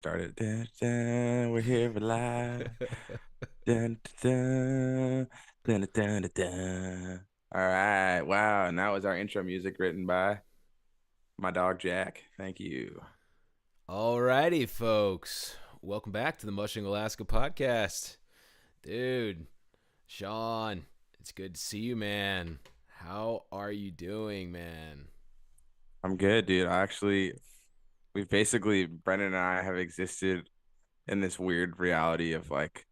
Started. Dun, dun, we're here for live. Dun, dun, dun, dun, dun, dun, dun. All right. Wow. And that was our intro music written by my dog Jack. Thank you. Alrighty, folks. Welcome back to the Mushing Alaska podcast. Dude, Sean, it's good to see you, man. How are you doing, man? I'm good, dude. We've basically, Brendan and I have existed in this weird reality of like,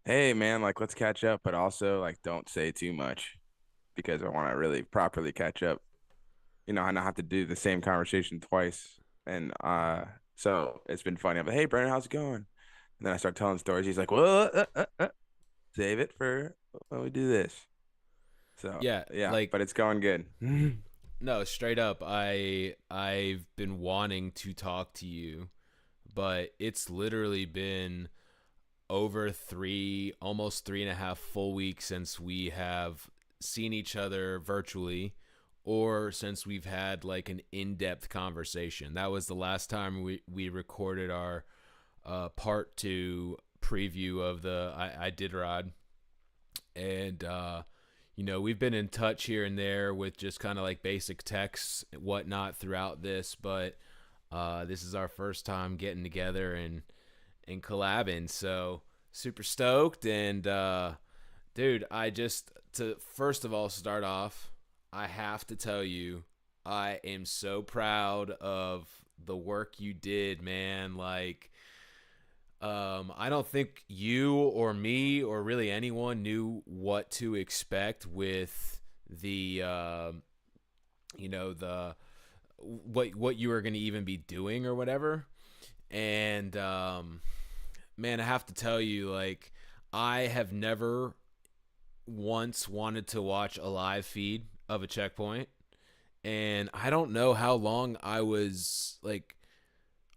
hey, man, like, let's catch up, but also, like, don't say too much because I want to really properly catch up. I don't have to do the same conversation twice. And so it's been funny. I'm like, hey, Brennan, how's it going? And then I start telling stories. He's like, well, save it for when we do this. So Yeah, yeah, like but it's going good. no, straight up. I've been wanting to talk to you, but it's literally been over almost 3.5 full weeks since we have seen each other virtually or since we've had like an in-depth conversation. That was the last time we recorded our part two preview of the Iditarod. And, we've been in touch here and there with just kind of like basic texts and whatnot throughout this, but this is our first time getting together and collabing. So super stoked. And dude, I just to first of all start off, I have to tell you, I am so proud of the work you did, man. Like, I don't think you or me or really anyone knew what to expect with the, the what you were going to even be doing or whatever. And man, I have to tell you, like, I have never once wanted to watch a live feed of a checkpoint, and I don't know how long I was like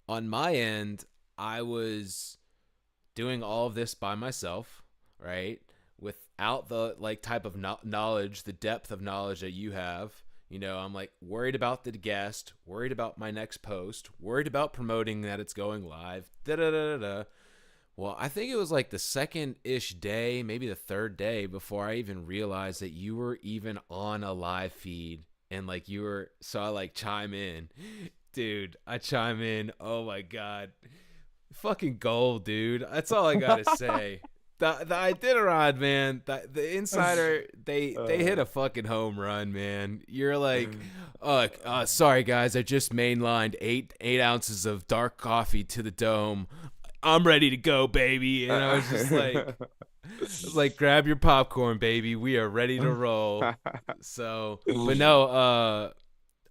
on my end. I was doing all of this by myself, right? Without the like type of knowledge, the depth of knowledge that you have. I'm like worried about the guest, worried about my next post, worried about promoting that it's going live. Da da da da da. Well, I think it was like the second ish day, maybe the third day before I even realized that you were even on a live feed and like you were, so I like chime in. Dude, I chime in. Oh my God. Fucking gold, dude. That's all I gotta say. The Iditarod, man. The insider, they hit uh, a fucking home run, man. You're like, sorry guys, I just mainlined eight ounces of dark coffee to the dome. I'm ready to go, baby. And I was like, grab your popcorn, baby. We are ready to roll. So, but no,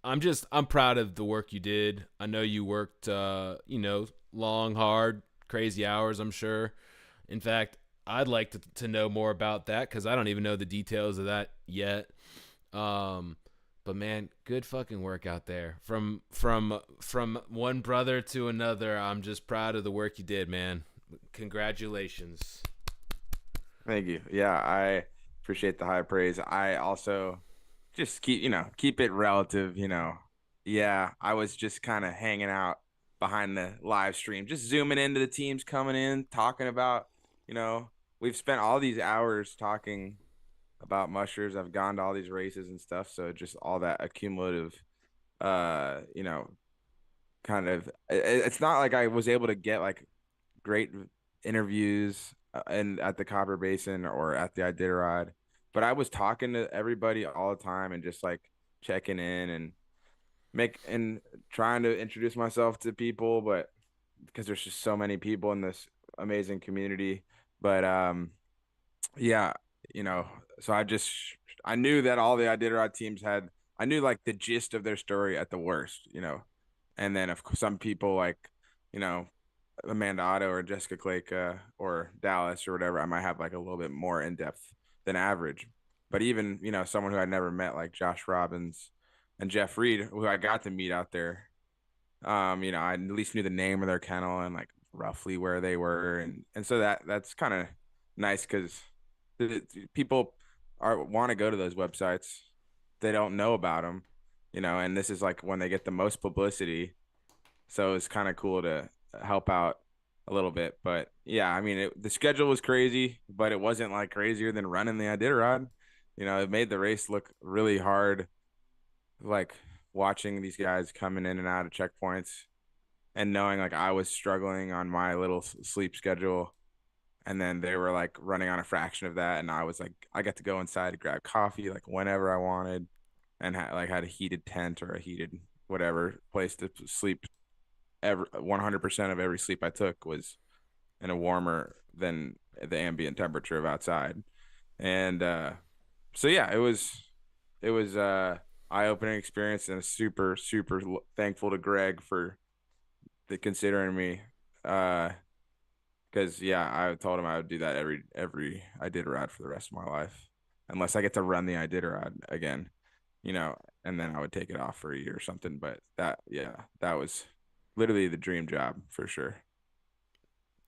I'm proud of the work you did. I know you worked, long, hard, crazy hours, I'm sure. In fact, I'd like to know more about that because I don't even know the details of that yet. Um, but man, good fucking work out there. From one brother to another, I'm just proud of the work you did, man. Congratulations. Thank you. Yeah, I appreciate the high praise. I also just keep it relative. Yeah, I was just kind of hanging out behind the live stream, just zooming into the teams coming in, talking about, you know, we've spent all these hours talking about mushers. I've gone to all these races and stuff, so just all that accumulative, uh, you know, it's not like I was able to get like great interviews and at the Copper Basin or at the Iditarod, but I was talking to everybody all the time and just like checking in and trying to introduce myself to people, but because there's just so many people in this amazing community. But yeah, you know, so I knew that all the Iditarod teams had I knew like the gist of their story at the worst. And then of course some people like, you know, Amanda Otto or Jessica Clake or Dallas or whatever, I might have like a little bit more in depth than average. But even, someone who I'd never met like Josh Robbins and Jeff Reed, who I got to meet out there, I at least knew the name of their kennel and like roughly where they were. And so that's kind of nice because people are want to go to those websites. They don't know about them, and this is like when they get the most publicity, so it's kind of cool to help out a little bit. But yeah, I mean, the schedule was crazy, but it wasn't like crazier than running the Iditarod. It made the race look really hard, like watching these guys coming in and out of checkpoints and knowing like I was struggling on my little sleep schedule, and then they were like running on a fraction of that, and I was like, I got to go inside to grab coffee like whenever I wanted, and had a heated tent or a heated whatever place to sleep. 100% of every sleep I took was in a warmer than the ambient temperature of outside, and so yeah, it was eye-opening experience, and a super thankful to Greg for the considering me. Uh, because yeah, I told him I would do that every Iditarod for the rest of my life, unless I get to run the Iditarod again, you know, and then I would take it off for a year or something. But that was literally the dream job for sure.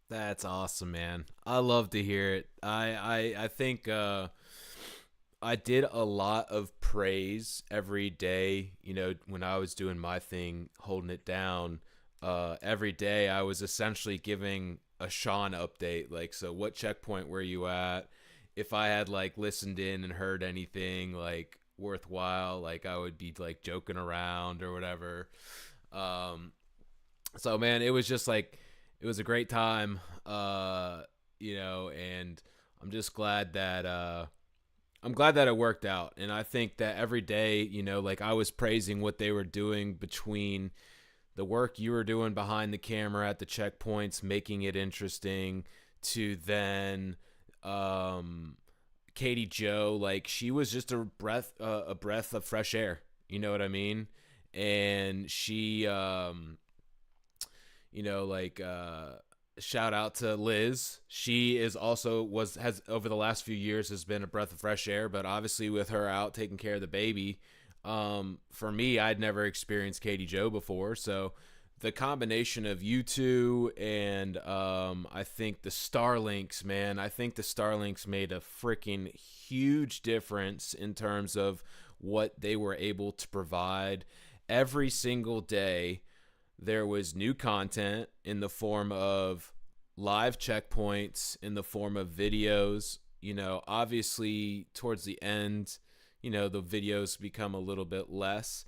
That's awesome, man. I love to hear it. I think I did a lot of praise every day, when I was doing my thing, holding it down. Every day I was essentially giving a Sean update. Like, so what checkpoint were you at? If I had like listened in and heard anything like worthwhile, like I would be like joking around or whatever. Um, so man, it was just like it was a great time. And I'm just glad that I'm glad that it worked out. And I think that every day, like I was praising what they were doing between the work you were doing behind the camera at the checkpoints, making it interesting, to then Katie Joe, like she was just a breath of fresh air. You know what I mean? And she, like shout out to Liz. She is also has over the last few years has been a breath of fresh air, but obviously with her out taking care of the baby, for me, I'd never experienced Katie Joe before, so the combination of you two and I think the Starlinks, man, I think the Starlinks made a freaking huge difference in terms of what they were able to provide every single day. There was new content in the form of live checkpoints, in the form of videos. Obviously, towards the end, the videos become a little bit less.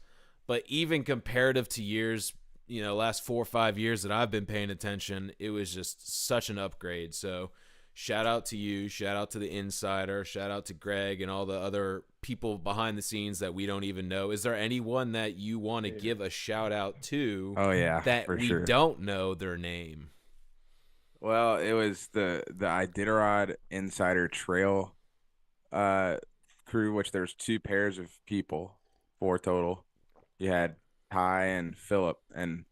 But even comparative to years, last 4 or 5 years that I've been paying attention, it was just such an upgrade. So shout out to you, shout out to the insider, shout out to Greg and all the other people behind the scenes that we don't even know. Is there anyone that you want to give a shout out to Oh yeah, that for we sure. don't know their name? Well, it was the Iditarod Insider Trail uh crew, which there's two pairs of people, four total. You had Ty and Philip, and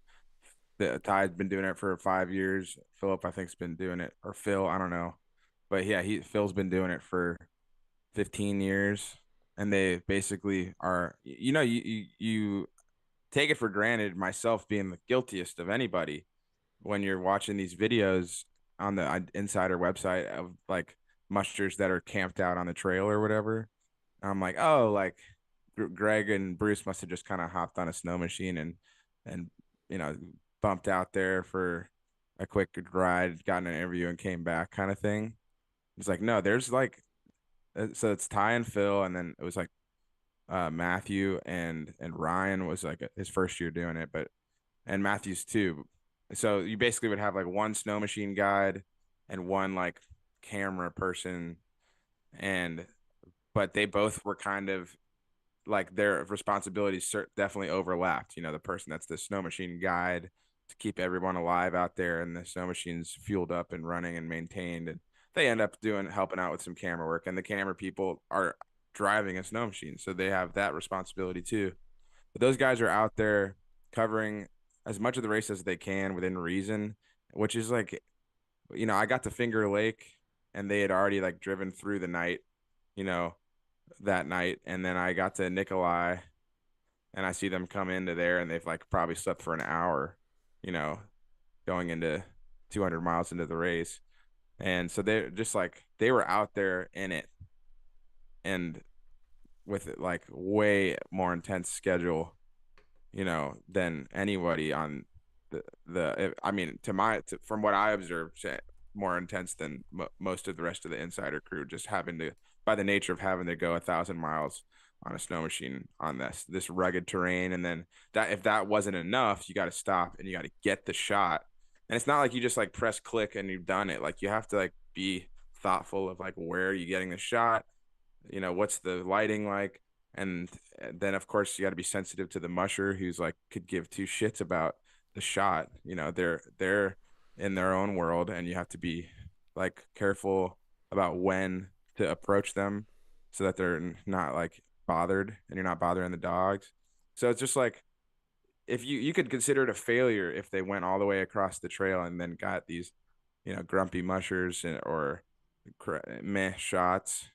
Ty's been doing it for 5 years. Philip, I think's been doing it, or Phil, I don't know, but yeah, Phil's been doing it for 15 years, and they basically are. You take it for granted. Myself being the guiltiest of anybody, when you're watching these videos on the insider website of like mushers that are camped out on the trail or whatever. I'm like, oh, like Greg and Bruce must have just kind of hopped on a snow machine and you know bumped out there for a quick ride, got an interview, and came back, kind of thing. It's like, no, there's like, so it's Ty and Phil, and then it was like Matthew and Ryan was like his first year doing it, but and Matthews too. So you basically would have like one snow machine guide and one like camera person, and but they both were kind of like their responsibilities definitely overlapped. The person that's the snow machine guide to keep everyone alive out there, and the snow machine's fueled up and running and maintained, and they end up helping out with some camera work, and the camera people are driving a snow machine, so they have that responsibility too. But those guys are out there covering as much of the race as they can within reason, which is like, I got to Finger Lake, and they had already like driven through the night, you know, that night. And then I got to Nikolai, and I see them come into there, and they've like probably slept for an hour, you know, going into 200 miles into the race. And so they're just like, they were out there in it, and with it like way more intense schedule, than anybody on I mean, from what I observed, more intense than most of the rest of the insider crew, just having to, by the nature of having to go 1,000 miles on a snow machine on this rugged terrain. And then that, if that wasn't enough, you got to stop and you got to get the shot. And it's not like you just like press click and you've done it. Like you have to like be thoughtful of like where are you getting the shot, what's the lighting like. And then of course you got to be sensitive to the musher who's like could give two shits about the shot. They're in their own world, and you have to be like careful about when to approach them so that they're not like bothered and you're not bothering the dogs. So it's just like, if you could consider it a failure if they went all the way across the trail and then got these grumpy mushers or meh shots.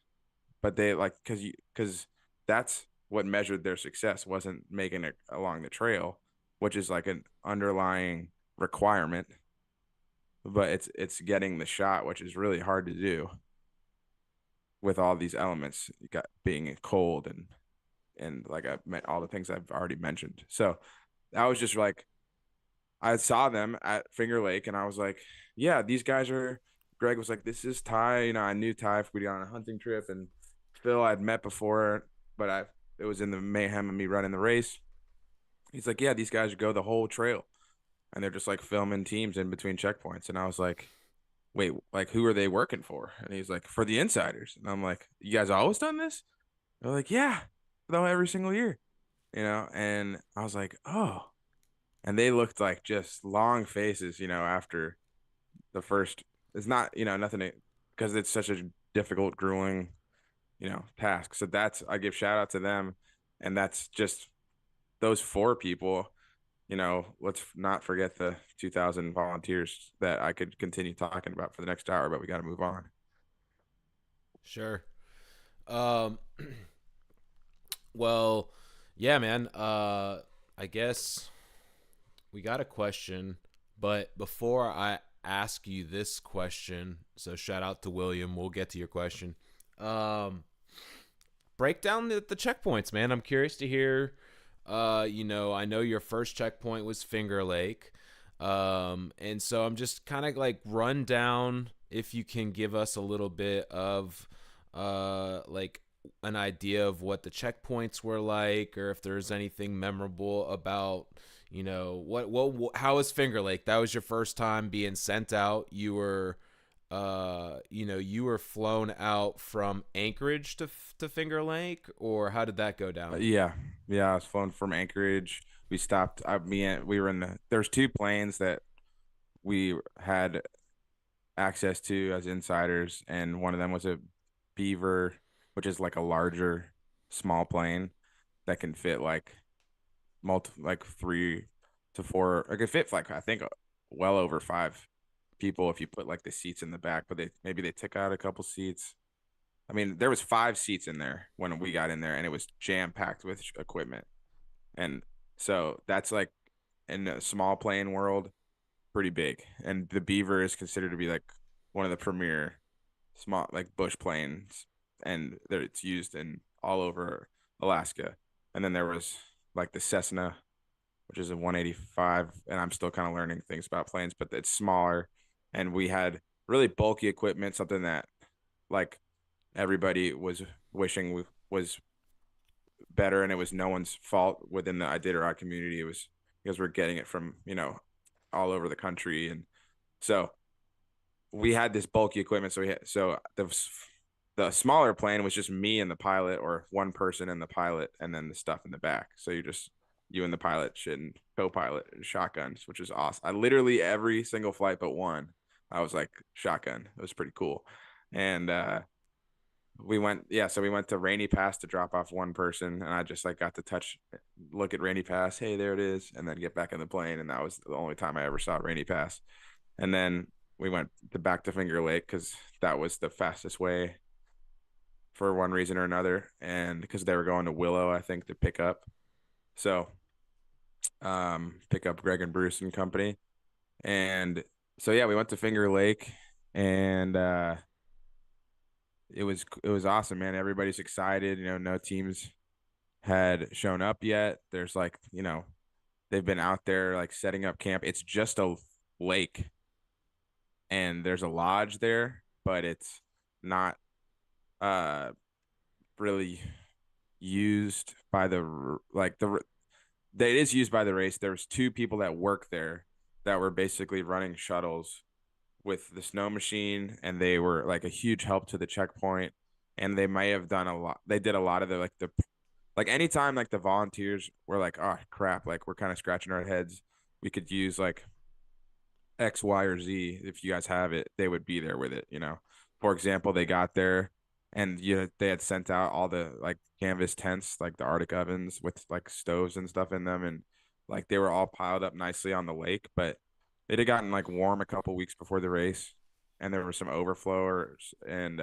But they like, because that's what measured their success, wasn't making it along the trail, which is like an underlying requirement, but it's getting the shot, which is really hard to do with all these elements. You got being cold and like I meant all the things I've already mentioned. So I was just like, I saw them at Finger Lake and I was like, yeah, these guys are. Greg was like, this is Ty. I knew Ty. We'd gone on a hunting trip, and Phil I'd met before, but it was in the mayhem of me running the race. He's like, yeah, these guys go the whole trail, and they're just like filming teams in between checkpoints. And I was like, wait, like who are they working for? And he's like, for the insiders. And I'm like, you guys always done this? They're like, yeah, though every single year, And I was like, oh. And they looked like just long faces, after the first. It's not, nothing because it's such a difficult, grueling, task. So I give shout out to them. And that's just those four people. Let's not forget the 2,000 volunteers that I could continue talking about for the next hour, but we got to move on. Sure. Um, well, yeah, man. I guess we got a question, but before I ask you this question, so shout out to William. We'll get to your question. Um, Break down the checkpoints, man. I'm curious to hear. I know your first checkpoint was Finger Lake, and so I'm just kind of like run down if you can give us a little bit of, like an idea of what the checkpoints were like, or if there's anything memorable about, how was Finger Lake? That was your first time being sent out. You were flown out from Anchorage to Finger Lake, or how did that go down? Yeah, yeah. I was flown from Anchorage. We stopped. We were in There's two planes that we had access to as insiders, and one of them was a Beaver, which is like a larger, small plane that can fit like like 3 to 4. It could fit like I think well over 5 people if you put like the seats in the back, but they took out a couple seats. I mean, there was 5 seats in there when we got in there, and it was jam packed with equipment. And so that's like in a small plane world, pretty big. And the Beaver is considered to be like one of the premier small like bush planes, and there it's used in all over Alaska. And then there was like the Cessna, which is a 185, and I'm still kind of learning things about planes, but it's smaller. And we had really bulky equipment, something that like everybody was wishing was better, and it was no one's fault within the Iditarod community. It was because we're getting it from all over the country, and so we had this bulky equipment. So the smaller plane was just me and the pilot, or one person and the pilot, and then the stuff in the back. So you and the pilot and co-pilot and shotguns, which is awesome. I literally every single flight but one, I was like shotgun. It was pretty cool, and so we went to Rainy Pass to drop off one person, and I just like got to look at Rainy Pass. Hey, there it is, and then get back in the plane, and that was the only time I ever saw Rainy Pass. And then we went back to Finger Lake because that was the fastest way for one reason or another, and because they were going to Willow, I think, to pick up. So, pick up Greg and Bruce and company, and so yeah, we went to Finger Lake, and it was awesome, man. Everybody's excited. No teams had shown up yet. There's like they've been out there like setting up camp. It's just a lake, and there's a lodge there, but it's not uh really used by the like the it is used by the race. There's two people that work there that were basically running shuttles with the snow machine, and they were like a huge help to the checkpoint. And they may have done a lot. They did a lot of the like anytime like the volunteers were like, oh crap, like we're kind of scratching our heads. We could use like X, Y, or Z. If you guys have it, they would be there with it. For example, they got there and they had sent out all the like canvas tents, like the Arctic ovens with like stoves and stuff in them. And like they were all piled up nicely on the lake, but it had gotten like warm a couple weeks before the race. And there were some overflowers and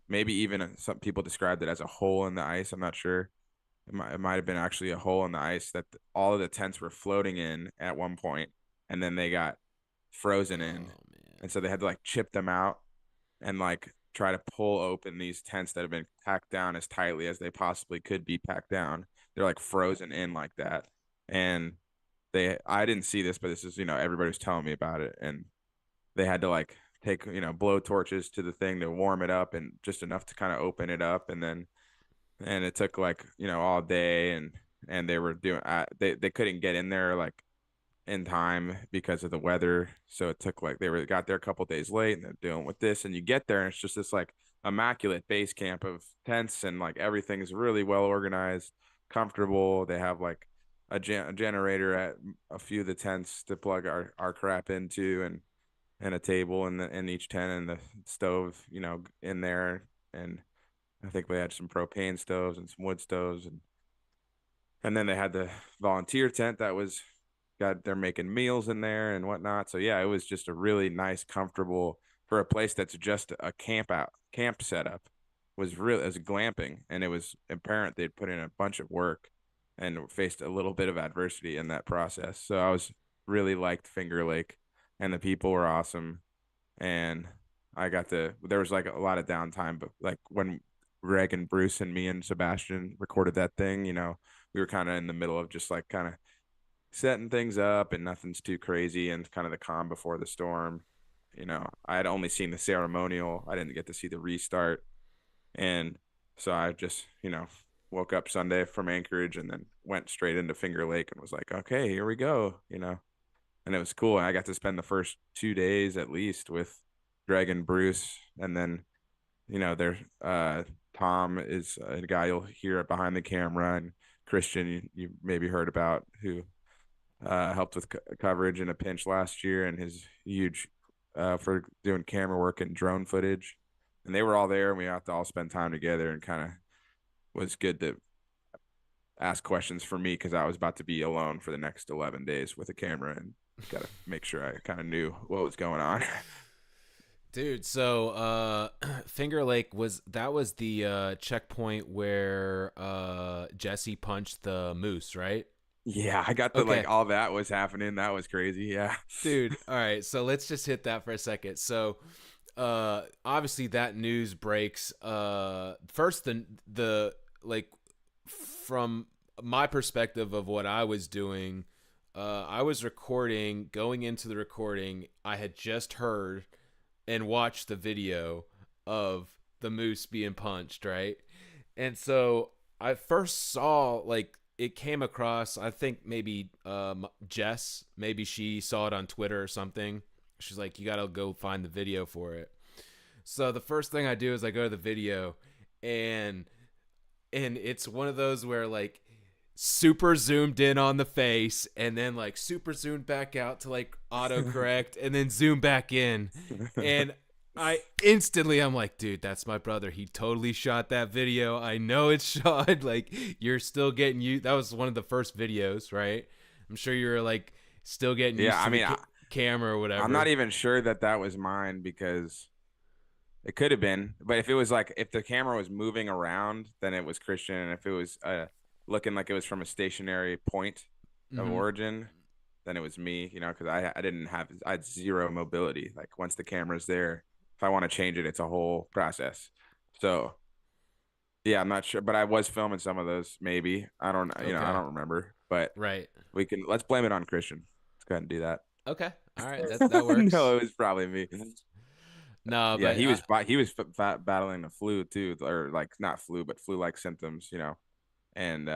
maybe even some people described it as a hole in the ice. I'm not sure. It might have been actually a hole in the ice that all of the tents were floating in at one point, and then they got frozen in, Oh man. and so they had to like chip them out and like try to pull open these tents that have been packed down as tightly as they possibly could be packed down. They're like frozen in like that, and I didn't see this, but this is everybody was telling me about it, and they had to like take blow torches to the thing to warm it up and just enough to kind of open it up, and it took like all day, and they were doing they couldn't get in there like in time because of the weather, so it took like they got there a couple days late, and they're dealing with this, and you get there and it's just this like immaculate base camp of tents, and like everything's really well organized, comfortable. They have like a generator at a few of the tents to plug our crap into, and a table in each tent, and the stove in there. And I think we had some propane stoves and some wood stoves, and then they had the volunteer tent that was got they're making meals in there and whatnot. So yeah, it was just a really nice, comfortable for a place that's just a camp setup. Was really as glamping, and it was apparent they'd put in a bunch of work and faced a little bit of adversity in that process. So I was really liked Finger Lake, and the people were awesome, and there was like a lot of downtime, but like when Greg and Bruce and me and Sebastian recorded that thing, we were kind of in the middle of just like kind of setting things up, and nothing's too crazy, and kind of the calm before the storm. I had only seen the ceremonial. I didn't get to see the restart. And so I just, woke up Sunday from Anchorage and then went straight into Finger Lake and was like, okay, here we go. And it was cool. And I got to spend the first 2 days at least with Greg and Bruce. And then, there's Tom is a guy you'll hear behind the camera, and Christian, you maybe heard about, who helped with coverage in a pinch last year, and his huge for doing camera work and drone footage. And they were all there, and we got to all spend time together, and kind of was good to ask questions for me because I was about to be alone for the next 11 days with a camera, and got to make sure I kind of knew what was going on. Dude, so Finger Lake was the checkpoint where Jesse punched the moose, right? Yeah, I got the Okay. like all that was happening. That was crazy. Yeah. Dude, all right. So let's just hit that for a second. So obviously that news breaks first the like from my perspective of what I was doing, I was recording. Going into the recording, I had just heard and watched the video of the moose being punched, right? And so I first saw, like, it came across, I think maybe Jess, maybe she saw it on Twitter or something. She's like, you gotta go find the video for it. So the first thing I do is I go to the video, and it's one of those where like super zoomed in on the face, and then like super zoomed back out to like autocorrect, and then zoom back in. And I'm like, dude, that's my brother. He totally shot that video. I know it's shot. Like, you're still getting you. That was one of the first videos, right? I'm sure you're like still getting Yeah, used I to the mean, camera or I'm not whatever. even sure that was mine, because it could have been. But if it was like if the camera was moving around, then it was Christian, and if it was looking like it was from a stationary point of Mm-hmm. origin, then it was me. Because I didn't have I had zero mobility. Like once the camera's there, if I want to change it, it's a whole process. So yeah, I'm not sure, but I was filming some of those. Maybe I don't. I Okay. don't remember. but Right. let's blame it on Christian. Let's go ahead and do that. Okay. All right. That works. No, it was probably me. No, Yeah, but he was battling the flu too, or like not flu, but flu-like symptoms, and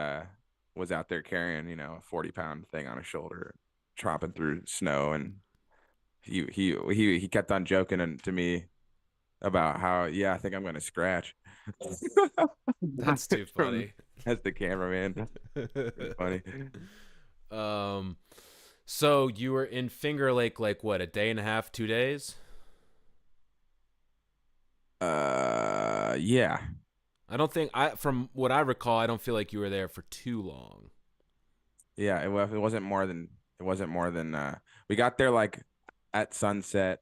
was out there carrying, a 40-pound thing on his shoulder, tromping through snow, and he kept on joking to me about how, yeah, I think I'm gonna scratch. that's too From funny. as the cameraman. Pretty funny. um, so you were in Finger Lake like what, a day and a half, 2 days? Yeah. I don't think from what I recall, I don't feel like you were there for too long. Yeah, it wasn't more than we got there like at sunset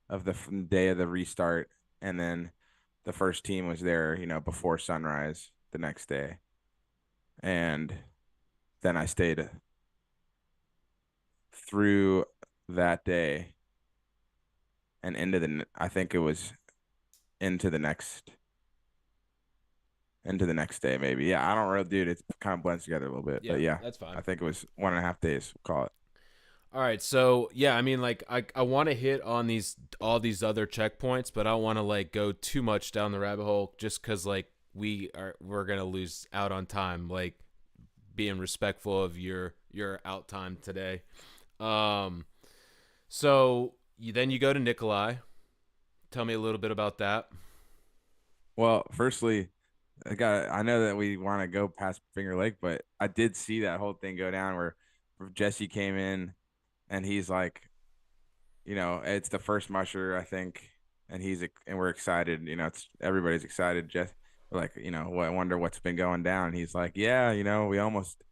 of the day of the restart, and then the first team was there, before sunrise the next day, and then I stayed through that day and I think it was into the next day maybe. Yeah, I don't really, dude. It kind of blends together a little bit, Yeah, but yeah, that's fine. I think it was 1.5 days. We'll call it. All right, so yeah, I mean, like, I want to hit on all these other checkpoints, but I don't want to like go too much down the rabbit hole, just because like we're gonna lose out on time, like being respectful of your out time today. Um, so then you go to Nikolai. Tell me a little bit about that. Well, firstly, I know that we want to go past Finger Lake, but I did see that whole thing go down where Jesse came in and he's like, it's the first musher, I think, and we're excited. It's everybody's excited. Just like, I wonder what's been going down. And he's like, yeah, we almost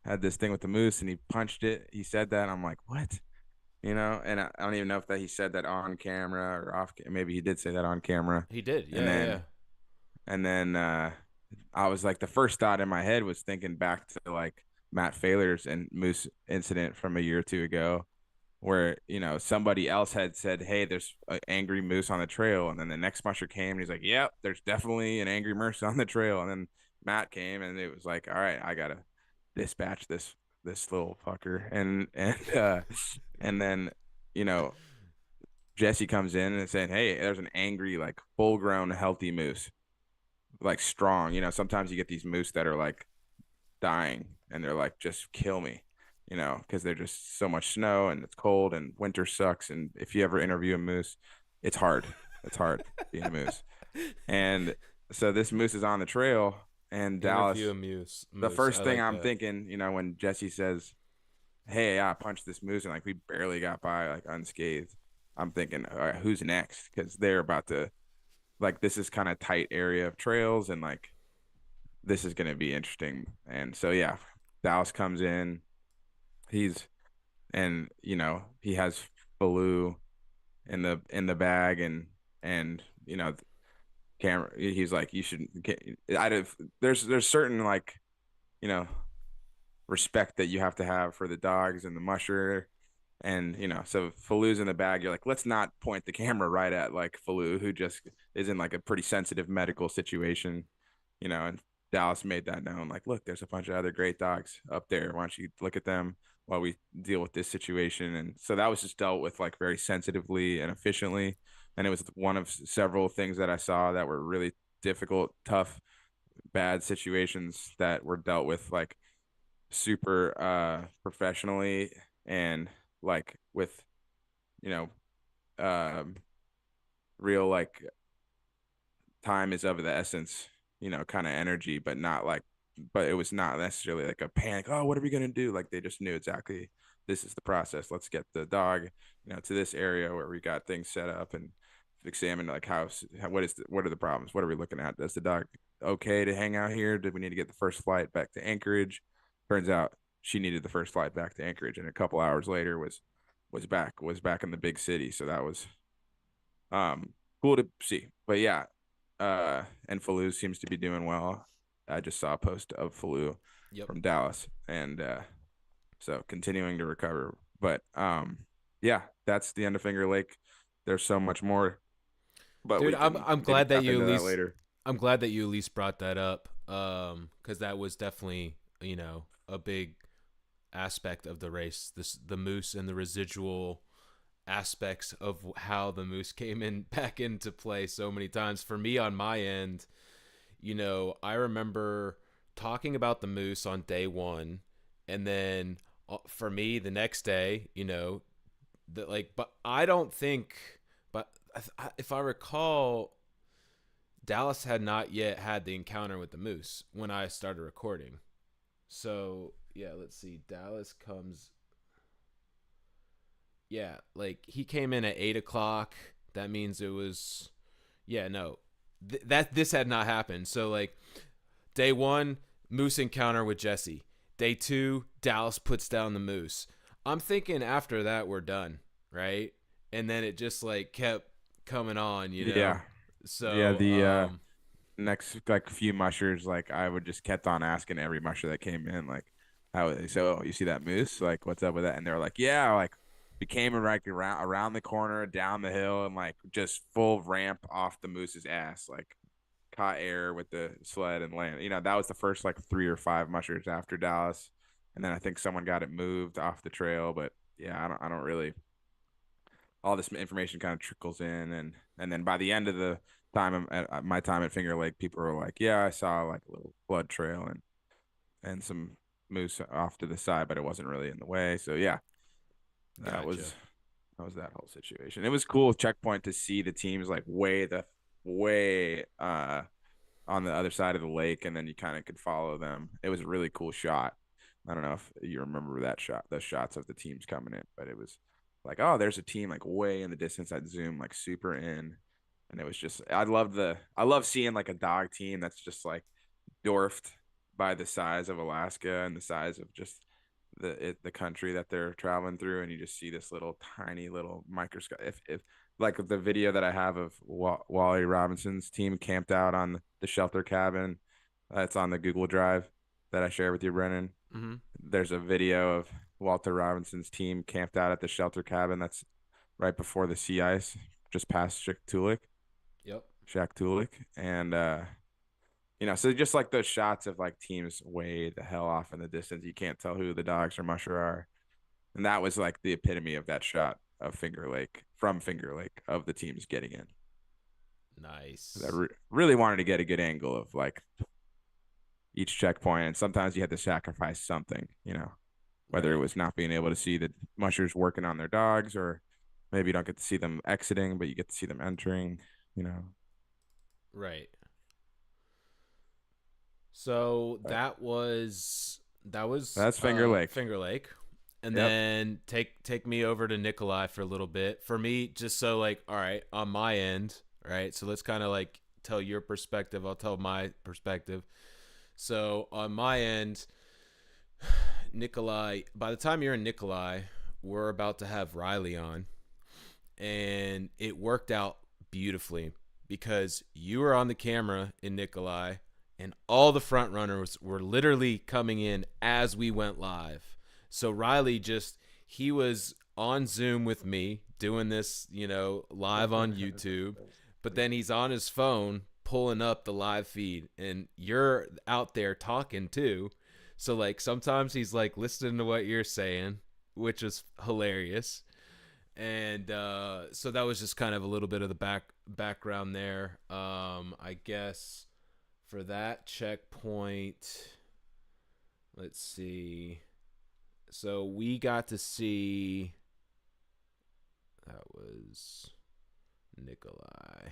had this thing with the moose, and he punched it. He said that. And I'm like, what? And I don't even know if that he said that on camera or off. Maybe he did say that on camera. He did, And yeah, yeah. then and then I was like, the first thought in my head was thinking back to like Matt Failer's and Moose incident from a year or two ago, where somebody else had said, "Hey, there's an angry moose on the trail," and then the next musher came and he's like, "Yep, there's definitely an angry moose on the trail," and then Matt came and it was like, "All right, I gotta dispatch this little fucker," and then you know Jesse comes in and saying, "Hey, there's an angry, like full grown healthy moose, like strong. Sometimes you get these moose that are like dying and they're like, just kill me, because they're just so much snow and it's cold and winter sucks. And if you ever interview a moose, it's hard. It's hard being a moose. And so this moose is on the trail, and Interview Dallas, a moose. the Moose. I first thing like I'm that. thinking, when Jesse says, "Hey, I punched this moose," and like we barely got by like unscathed, I'm thinking, all right, who's next? Because they're about to, like, this is kind of tight area of trails, and like this is going to be interesting. And so yeah, Dallas comes in. He's and he has Baloo in the bag, and camera. He's like, you should get. I there's certain like you know respect that you have to have for the dogs and the musher. And so Falu's in the bag. You're like, let's not point the camera right at like Falu, who just is in like a pretty sensitive medical situation, and Dallas made that known. Like, look, there's a bunch of other great dogs up there. Why don't you look at them while we deal with this situation? And so that was just dealt with like very sensitively and efficiently. And it was one of several things that I saw that were really difficult, tough, bad situations that were dealt with like super professionally, and like with you know um real like time is of the essence, kind of energy, but not like, but it was not necessarily like a panic. Oh, what are we going to do? Like they just knew exactly this is the process. Let's get the dog, to this area where we got things set up and examine like what are the problems? What are we looking at? Does the dog okay to hang out here? Did we need to get the first flight back to Anchorage? Turns out she needed the first flight back to Anchorage, and a couple hours later was back in the big city. So that was cool to see. But yeah, and Falou seems to be doing well. I just saw a post of Falou Yep. from Dallas, and so continuing to recover. But yeah, that's the end of Finger Lake. There's so much more, but Dude, we I'm can I'm maybe glad that tap you into at that least later. I'm glad that you at least brought that up. Cuz that was definitely, a big aspect of the race, the moose and the residual aspects of how the moose came in back into play so many times. For me on my end, I remember talking about the moose on day one, and then for me the next day, that like, but I don't think, but if I recall, Dallas had not yet had the encounter with the moose when I started recording. So yeah, let's see. Dallas comes. Yeah, like he came in at 8 o'clock. That means it was. Yeah, no, that this had not happened. So like, day one, moose encounter with Jesse. Day two, Dallas puts down the moose. I'm thinking after that we're done, right? And then it just like kept coming on, Yeah. Yeah, So the next like few mushers, like I would just kept on asking every musher that came in, like, how they so you see that moose? Like, what's up with that? And they were like, yeah, like we came like around the corner, down the hill, and like just full ramp off the moose's ass, like caught air with the sled and land. That was the first like 3 or 5 mushers after Dallas. And then I think someone got it moved off the trail, but yeah, I don't really all this information kind of trickles in, and then by the end of the time at my time at Finger Lake, people were like, yeah, I saw like a little blood trail and some moose off to the side, but it wasn't really in the way. So yeah, that gotcha. was that was that whole situation. It was cool checkpoint to see the teams like way on the other side of the lake, and then you kind of could follow them. It was a really cool shot. I don't know if you remember that shot, the shots of the teams coming in, but it was like, oh, there's a team like way in the distance. I'd zoom like super in, and it was just I love seeing like a dog team that's just like dwarfed by the size of Alaska and the size of just the country that they're traveling through, and you just see this little tiny little microscope. If like the video that I have of Wally Robinson's team camped out on the shelter cabin, it's on the Google Drive that I share with you, Brennan. Mm-hmm. There's a video of Walter Robinson's team camped out at the shelter cabin that's right before the sea ice, just past Yep. Shaktoolik, and so just like those shots of like teams way the hell off in the distance, you can't tell who the dogs or musher are, and that was like the epitome of that shot of Finger Lake from Finger Lake of the teams getting in. I Nice. really wanted to get a good angle of like each checkpoint, and sometimes you had to sacrifice something, whether it Right. was not being able to see the mushers working on their dogs, or maybe you don't get to see them exiting, but you get to see them entering, you know. Right. So But that was that's Finger Lake. Finger Lake. And Yep. then take me over to Nikolai for a little bit. For me, just so like, all right, on my end, right? So let's kind of like tell your perspective. I'll tell my perspective. So on my end, Nikolai, by the time you're in Nikolai, we're about to have Riley on. And it worked out beautifully because you were on the camera in Nikolai and all the front runners were literally coming in as we went live. So Riley he was on Zoom with me doing this, live on YouTube, but then he's on his phone pulling up the live feed and you're out there talking too. So like sometimes he's like listening to what you're saying, which is hilarious. And so that was just kind of a little bit of the background there. I guess for that checkpoint, let's see. So we got to see that was Nikolai.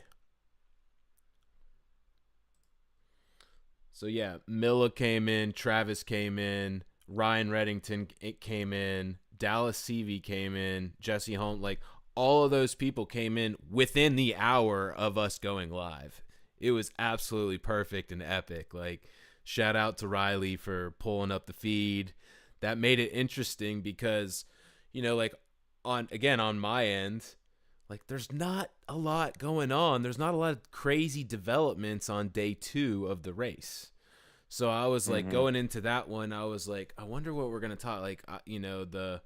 So yeah, Milla came in, Travis came in, Ryan Reddington came in, Dallas Seavey came in, Jesse Holm, like all of those people came in within the hour of us going live. It was absolutely perfect and epic. Like shout out to Riley for pulling up the feed. That made it interesting because, like on my end, like there's not a lot going on. There's not a lot of crazy developments on day 2 of the race. So I was like Mm-hmm. going into that one, I was like, I wonder what we're gonna talk. Like, the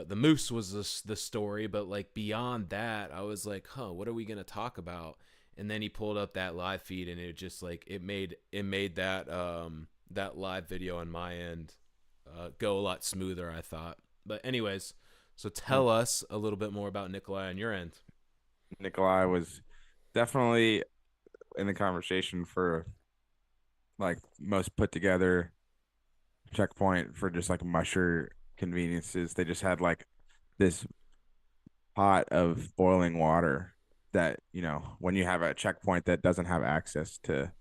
moose was the story, but like beyond that, I was like, what are we gonna talk about? And then he pulled up that live feed, and it just like it made that that live video on my end go a lot smoother, I thought. But anyways, so Well, tell us a little bit more about Nikolai on your end. Nikolai was definitely in the conversation for like most put together checkpoint for just like musher conveniences. They just had like this pot of boiling water that, when you have a checkpoint that doesn't have access to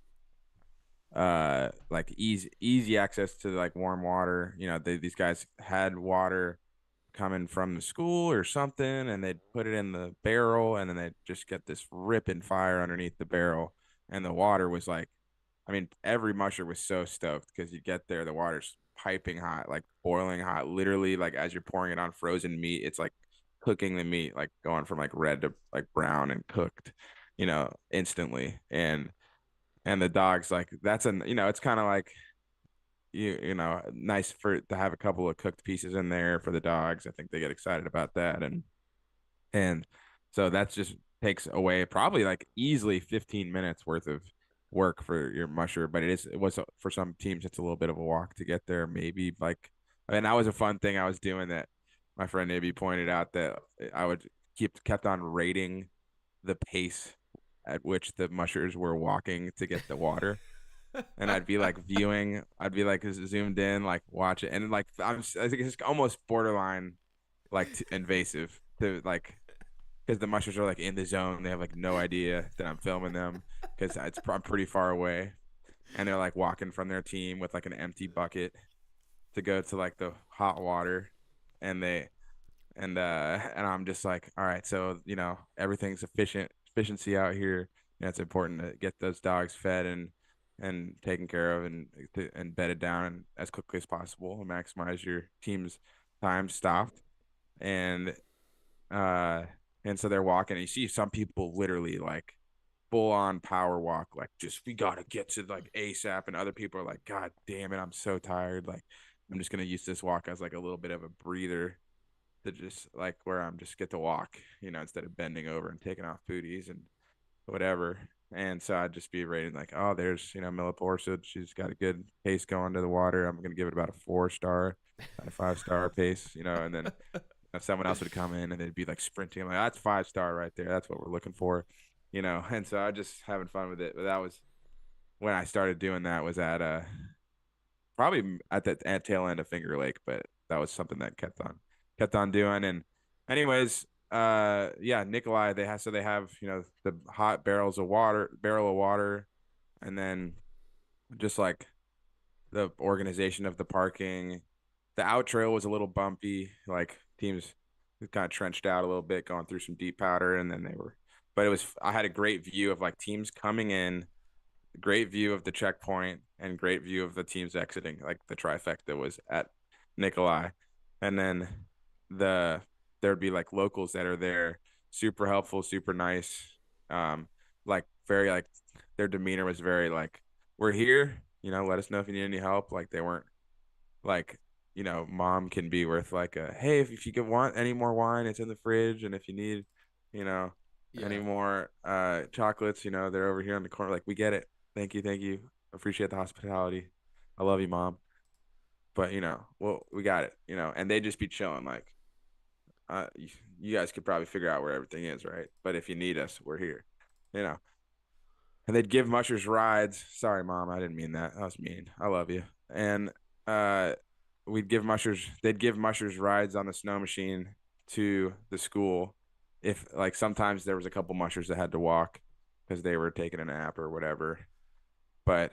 like easy access to like warm water, these guys had water coming from the school or something, and they'd put it in the barrel, and then they'd just get this ripping fire underneath the barrel, and the water was like, I mean, every musher was so stoked because you get there, the water's piping hot, like boiling hot, literally, like as you're pouring it on frozen meat, it's like cooking the meat, like going from like red to like brown and cooked, instantly. And the dogs, like, that's an, it's kind of like, nice for to have a couple of cooked pieces in there for the dogs. I think they get excited about that. And so that's just takes away probably like easily 15 minutes worth of work for your musher. But it was for some teams, it's a little bit of a walk to get there. Maybe like, and that was a fun thing I was doing that my friend maybe pointed out, that I would kept on rating the pace at which the mushers were walking to get the water. And I'd be like zoomed in, like watch it. And like, I think it's almost borderline like invasive to like, because the mushers are like in the zone. They have like no idea that I'm filming them because I'm pretty far away, and they're like walking from their team with like an empty bucket to go to like the hot water, and they and I'm just like, all right, so everything's efficiency out here. It's important to get those dogs fed and taken care of, and bedded down as quickly as possible and maximize your team's time stopped. And uh and so they're walking, and you see some people literally like full on power walk, like, just, we gotta get to like ASAP, and other people are like, God damn it, I'm so tired, like, I'm just gonna use this walk as like a little bit of a breather, to just like where I'm just get to walk, instead of bending over and taking off booties and whatever. And so I'd just be rating like, oh, there's, Millipore, she's got a good pace going to the water. I'm gonna give it about a 4 star, not a 5 star pace, and then if someone else would come in and they'd be like sprinting, I'm like, that's 5 star right there. That's what we're looking for, And so I just having fun with it. But that was when I started doing that, was at probably at the tail end of Finger Lake, but that was something that kept on doing. And anyways, yeah, Nikolai, they have the hot barrel of water, and then just like the organization of the parking. The out trail was a little bumpy, like teams kind of trenched out a little bit, going through some deep powder, and then but I had a great view of like teams coming in, great view of the checkpoint, and great view of the teams exiting. Like the trifecta was at Nikolai. And then the there'd be like locals that are there, super helpful, super nice. Like very like their demeanor was very like, we're here, let us know if you need any help. Like they weren't like, mom can be worth like a, hey, if you could want any more wine, it's in the fridge, and if you need, you know any Yeah. more chocolates, they're over here on the corner. Like, we get it. Thank you, appreciate the hospitality, I love you, mom, but well, we got it, and they just be chilling like, you guys could probably figure out where everything is, right? But if you need us, we're here, you know and they'd give mushers rides. Sorry, mom, I didn't mean that. That was mean. I love you. And uh, they'd give mushers rides on the snow machine to the school. If like sometimes there was a couple mushers that had to walk because they were taking a nap or whatever. And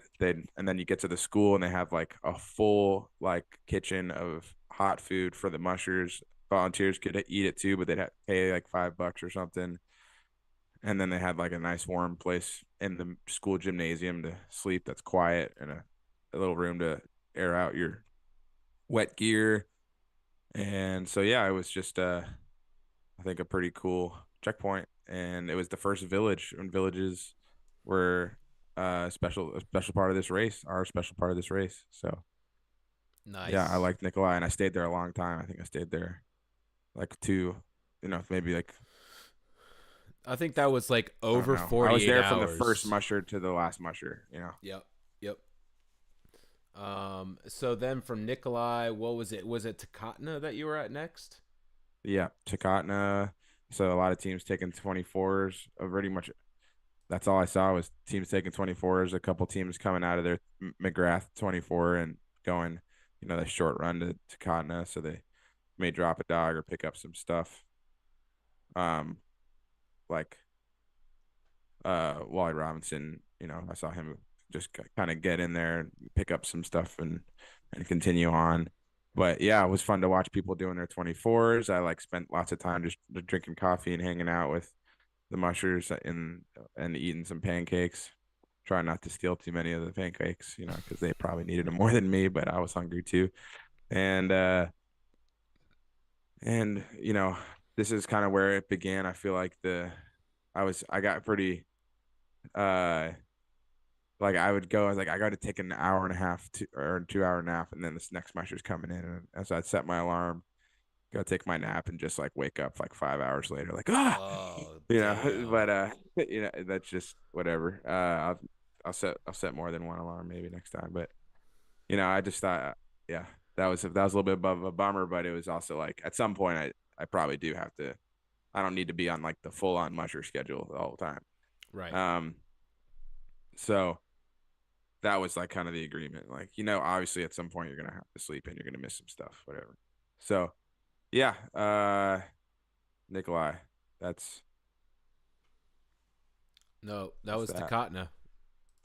then you get to the school and they have like a full like kitchen of hot food for the mushers. Volunteers could eat it too, but they'd have to pay like $5 or something. And then they had like a nice warm place in the school gymnasium to sleep, that's quiet, and a little room to air out your wet gear. And so yeah, it was just I think a pretty cool checkpoint. And it was the first village, and villages were a special part of this race, our special part of this race. So yeah, I Nice. liked Nikolai, and I stayed there a long time. I think I stayed there like maybe like, I think that was like I don't over know. I was 48 there from the first hours. musher to the last musher. Yep. Yep. So then from Nikolai, what was it? Was it Takotna that you were at next? Yeah, Takotna. So a lot of teams taking 24s. Pretty much that's all I saw was teams taking 24s. A couple teams coming out of their McGrath 24 and going, the short run to Takotna. So they may drop a dog or pick up some stuff. Um, like Wally Robinson, I saw him just kind of get in there and pick up some stuff and continue on. But yeah, it was fun to watch people doing their 24s. I like spent lots of time just drinking coffee and hanging out with the mushers and eating some pancakes. Try not to steal too many of the pancakes, because they probably needed them more than me, but I was hungry too. And this is kind of where it began. I feel like I got pretty like I would go, I was like, I got to take an hour and a half or 2 hour nap, and then this next musher's coming in, and as I'd set my alarm, go take my nap, and just like wake up like 5 hours later, like Oh, but damn. that's just whatever. I'll set more than one alarm maybe next time, but I just thought, yeah, that was a little bit above a bummer, but it was also like at some point I probably do have to. I don't need to be on like the full on musher schedule all the time. Right. Um, so that was like kind of the agreement. Like, obviously at some point you're gonna have to sleep and you're gonna miss some stuff, whatever. So yeah, Nikolai, that's No, that that's was that. Takotna.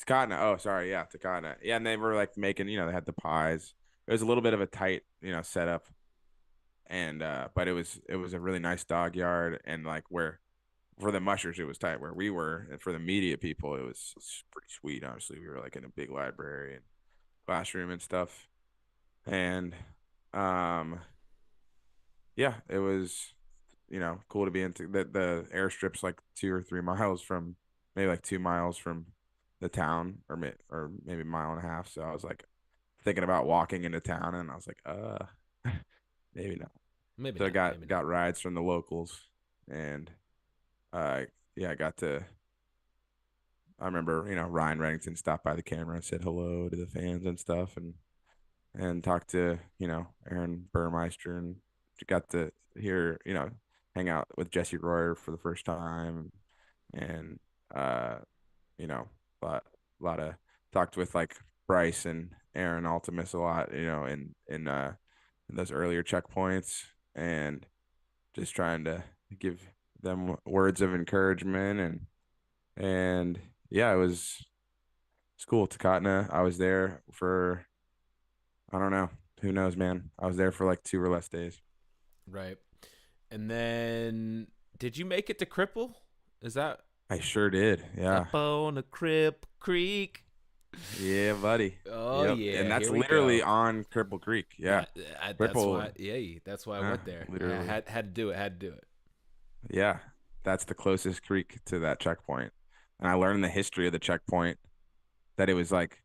Takotna. Oh, sorry, yeah, Takotna. Yeah, and they were like making, they had the pies. It was a little bit of a tight, setup, and but it was a really nice dog yard, and like where for the mushers it was tight where we were, and for the media people it's pretty sweet. Honestly, we were like in a big library and classroom and stuff, and um yeah, it was cool to be into the airstrip's like 2 or 3 miles from maybe like 2 miles from the town or maybe a mile and a half. So I was like thinking about walking into town and I was like, maybe not. Maybe So I not. got Maybe not. got rides from the locals and uh yeah, I got to I remember, Ryan Reddington stopped by the camera and said hello to the fans and stuff and talked to, Aaron Burmeister and got to hear, hang out with Jesse Royer for the first time and uh, you know, a lot of talked with like Bryce and Aaron Altimus a lot, in those earlier checkpoints and just trying to give them words of encouragement and yeah, it's cool. Takotna. I was there for I don't know. Who knows, man? I was there for like 2 or less days. Right. And then, did you make it to Cripple? Is that I sure did. Yeah. up on a Crip Creek? Yeah, buddy. Oh Yep. And yeah, that's here we literally go. on Cripple Creek. Yeah. That that's Cripple. why. Yeah, that's why I went there. I Literally. had to do it. Had to do it. Yeah. That's the closest creek to that checkpoint. And I learned the history of the checkpoint that it was like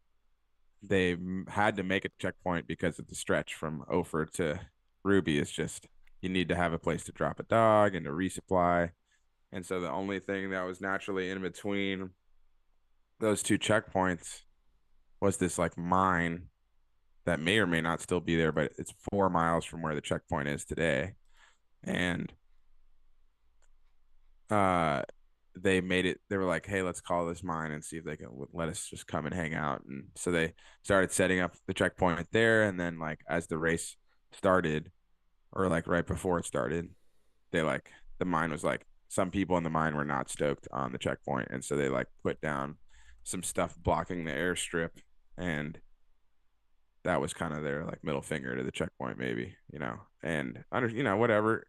they had to make a checkpoint because of the stretch from Ophir to Ruby is just you need to have a place to drop a dog and to resupply. And so the only thing that was naturally in between those two checkpoints was this like mine that may or may not still be there, but it's 4 miles from where the checkpoint is today. And uh they made it they were like, hey, let's call this mine and see if they can let us just come and hang out. And so they started setting up the checkpoint there. And then like as the race started, or like right before it started, they like the mine was like some people in the mine were not stoked on the checkpoint. And so they like put down some stuff blocking the airstrip and that was kind of their like middle finger to the checkpoint, maybe, and under, whatever.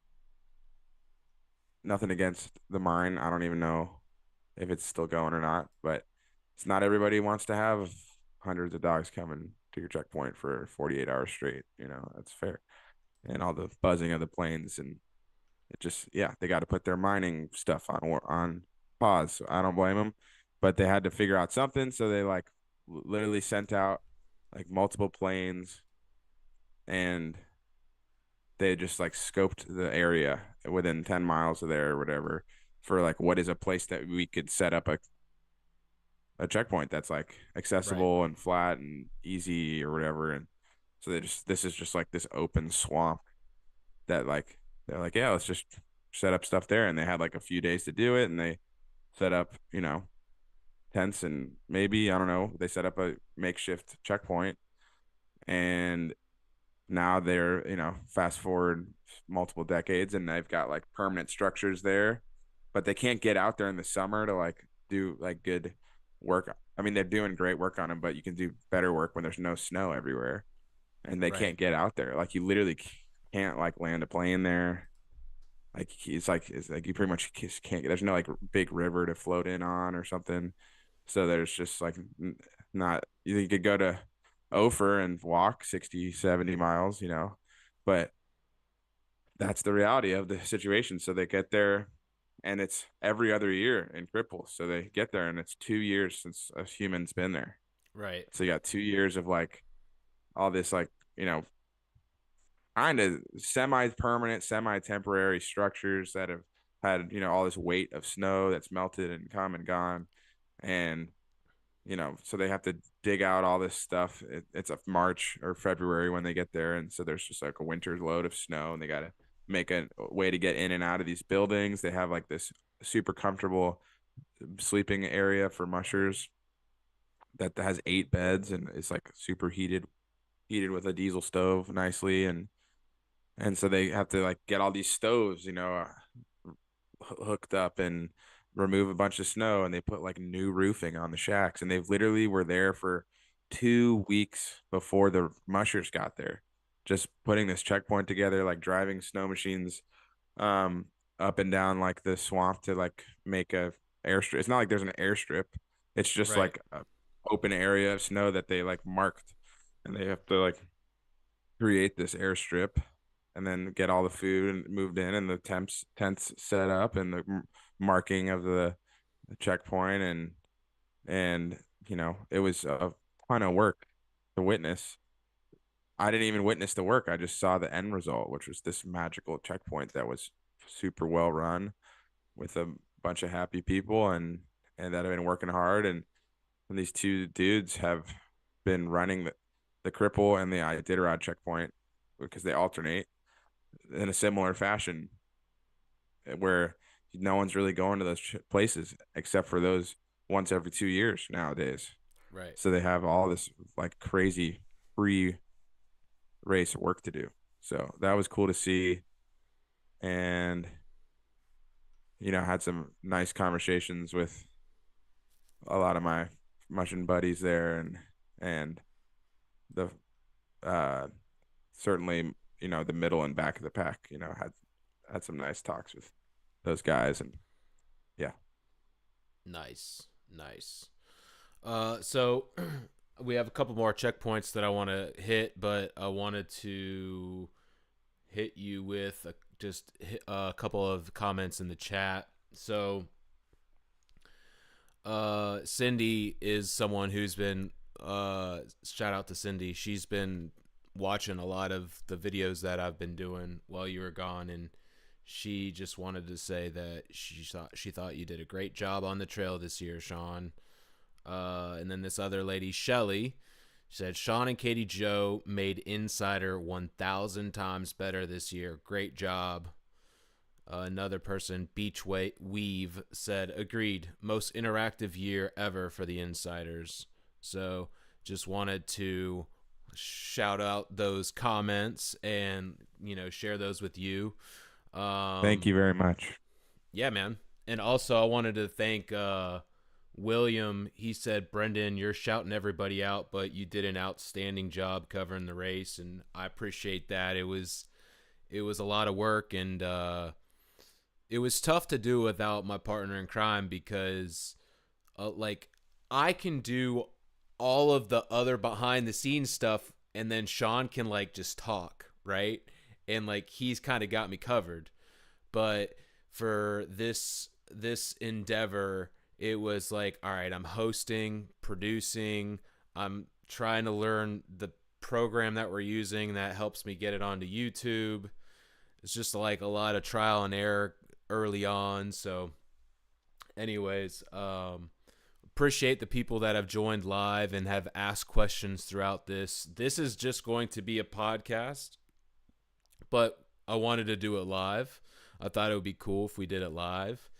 Nothing against the mine. I don't even know if it's still going or not, but it's not everybody wants to have hundreds of dogs coming to your checkpoint for 48 hours straight. That's fair. And all the buzzing of the planes and it just, yeah, they got to put their mining stuff on pause. So I don't blame them, but they had to figure out something. So they like literally sent out like multiple planes and they just like scoped the area within 10 miles of there or whatever for like what is a place that we could set up a checkpoint that's like Right. accessible and flat and easy or whatever. And so this is just like this open swamp that like they're like, yeah, let's just set up stuff there. And they had like a few days to do it, and they set up, tents, and maybe, I don't know, they set up a makeshift checkpoint. And now they're, fast forward multiple decades, and they've got like permanent structures there, but they can't get out there in the summer to like do like good work. I mean, they're doing great work on them, but you can do better work when there's no snow everywhere, and they Right. can't get out there. Like, you literally can't like land a plane there. Like, it's like you pretty much just can't. There's no like big river to float in on or something. So there's just like not. You could go to Ophir and walk 60, 70 miles, but that's the reality of the situation. So they get there, and it's every other year in Cripple. So they get there, and it's 2 years since a human's been there. Right. So you got 2 years of like all this, like, kind of semi-permanent, semi-temporary structures that have had, all this weight of snow that's melted and come and gone. And, so they have to dig out all this stuff. It's a March or February when they get there. And so there's just like a winter's load of snow, and they got to make a way to get in and out of these buildings. They have like this super comfortable sleeping area for mushers that has 8 beds, and it's like super heated with a diesel stove nicely. And so they have to like get all these stoves, hooked up, and remove a bunch of snow, and they put like new roofing on the shacks, and they literally were there for 2 weeks before the mushers got there, just putting this checkpoint together, like driving snow machines um up and down like the swamp to like make a airstrip. It's not like there's an airstrip. It's just Right. like a open area of snow that they like marked, and they have to like create this airstrip, and then get all the food and moved in, and the tents set up, and the marking of the checkpoint. And it was a ton of work to witness. I didn't even witness the work. I just saw the end result, which was this magical checkpoint that was super well run with a bunch of happy people, and that have been working hard. And these two dudes have been running the Cripple and the Iditarod checkpoint, because they alternate in a similar fashion, where no one's really going to those places except for those once every 2 years nowadays. Right. So they have all this like crazy free race work to do. So that was cool to see. And, had some nice conversations with a lot of my mushing buddies there, and the uh certainly, the middle and back of the pack, had some nice talks with those guys. And yeah. Nice. Nice. So we have a couple more checkpoints that I want to hit, but I wanted to hit you with a couple of comments in the chat. So, Cindy is someone who's been, shout out to Cindy. She's been watching a lot of the videos that I've been doing while you were gone, and she just wanted to say that she thought you did a great job on the trail this year, Sean. And then this other lady, Shelly, said Sean and Katie Joe made Insider 1,000 times better this year. Great job. Another person, Weave, said, agreed. Most interactive year ever for the Insiders. So just wanted to shout out those comments and, share those with you. Thank Um, you very much. yeah, man. And also, I wanted to thank William. He said, Brendan, you're shouting everybody out, but you did an outstanding job covering the race, and I appreciate that. It was a lot of work, and it was tough to do without my partner in crime, because like, I can do all of the other behind the scenes stuff, and then Sean can like just talk, right? And like, he's kind of got me covered. But for this endeavor, it was like, all right, I'm hosting, producing, I'm trying to learn the program that we're using that helps me get it onto YouTube. It's just like a lot of trial and error early on. So anyways, appreciate the people that have joined live and have asked questions throughout this. This is just going to be a podcast, but I wanted to do it live. I thought it would be cool if we did it live.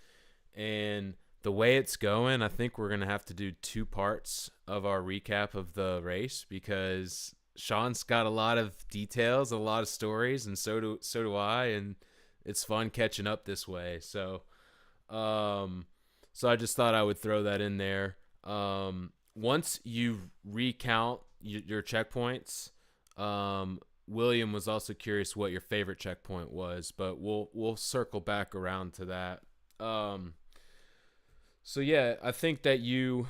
And the way it's going, I think we're going to have to do 2 parts of our recap of the race because Sean's got a lot of details, a lot of stories, and so do I, and it's fun catching up this way. So I just thought I would throw that in there. Once you recount your checkpoints, William was also curious what your favorite checkpoint was, but we'll circle back around to that. So yeah, I think that you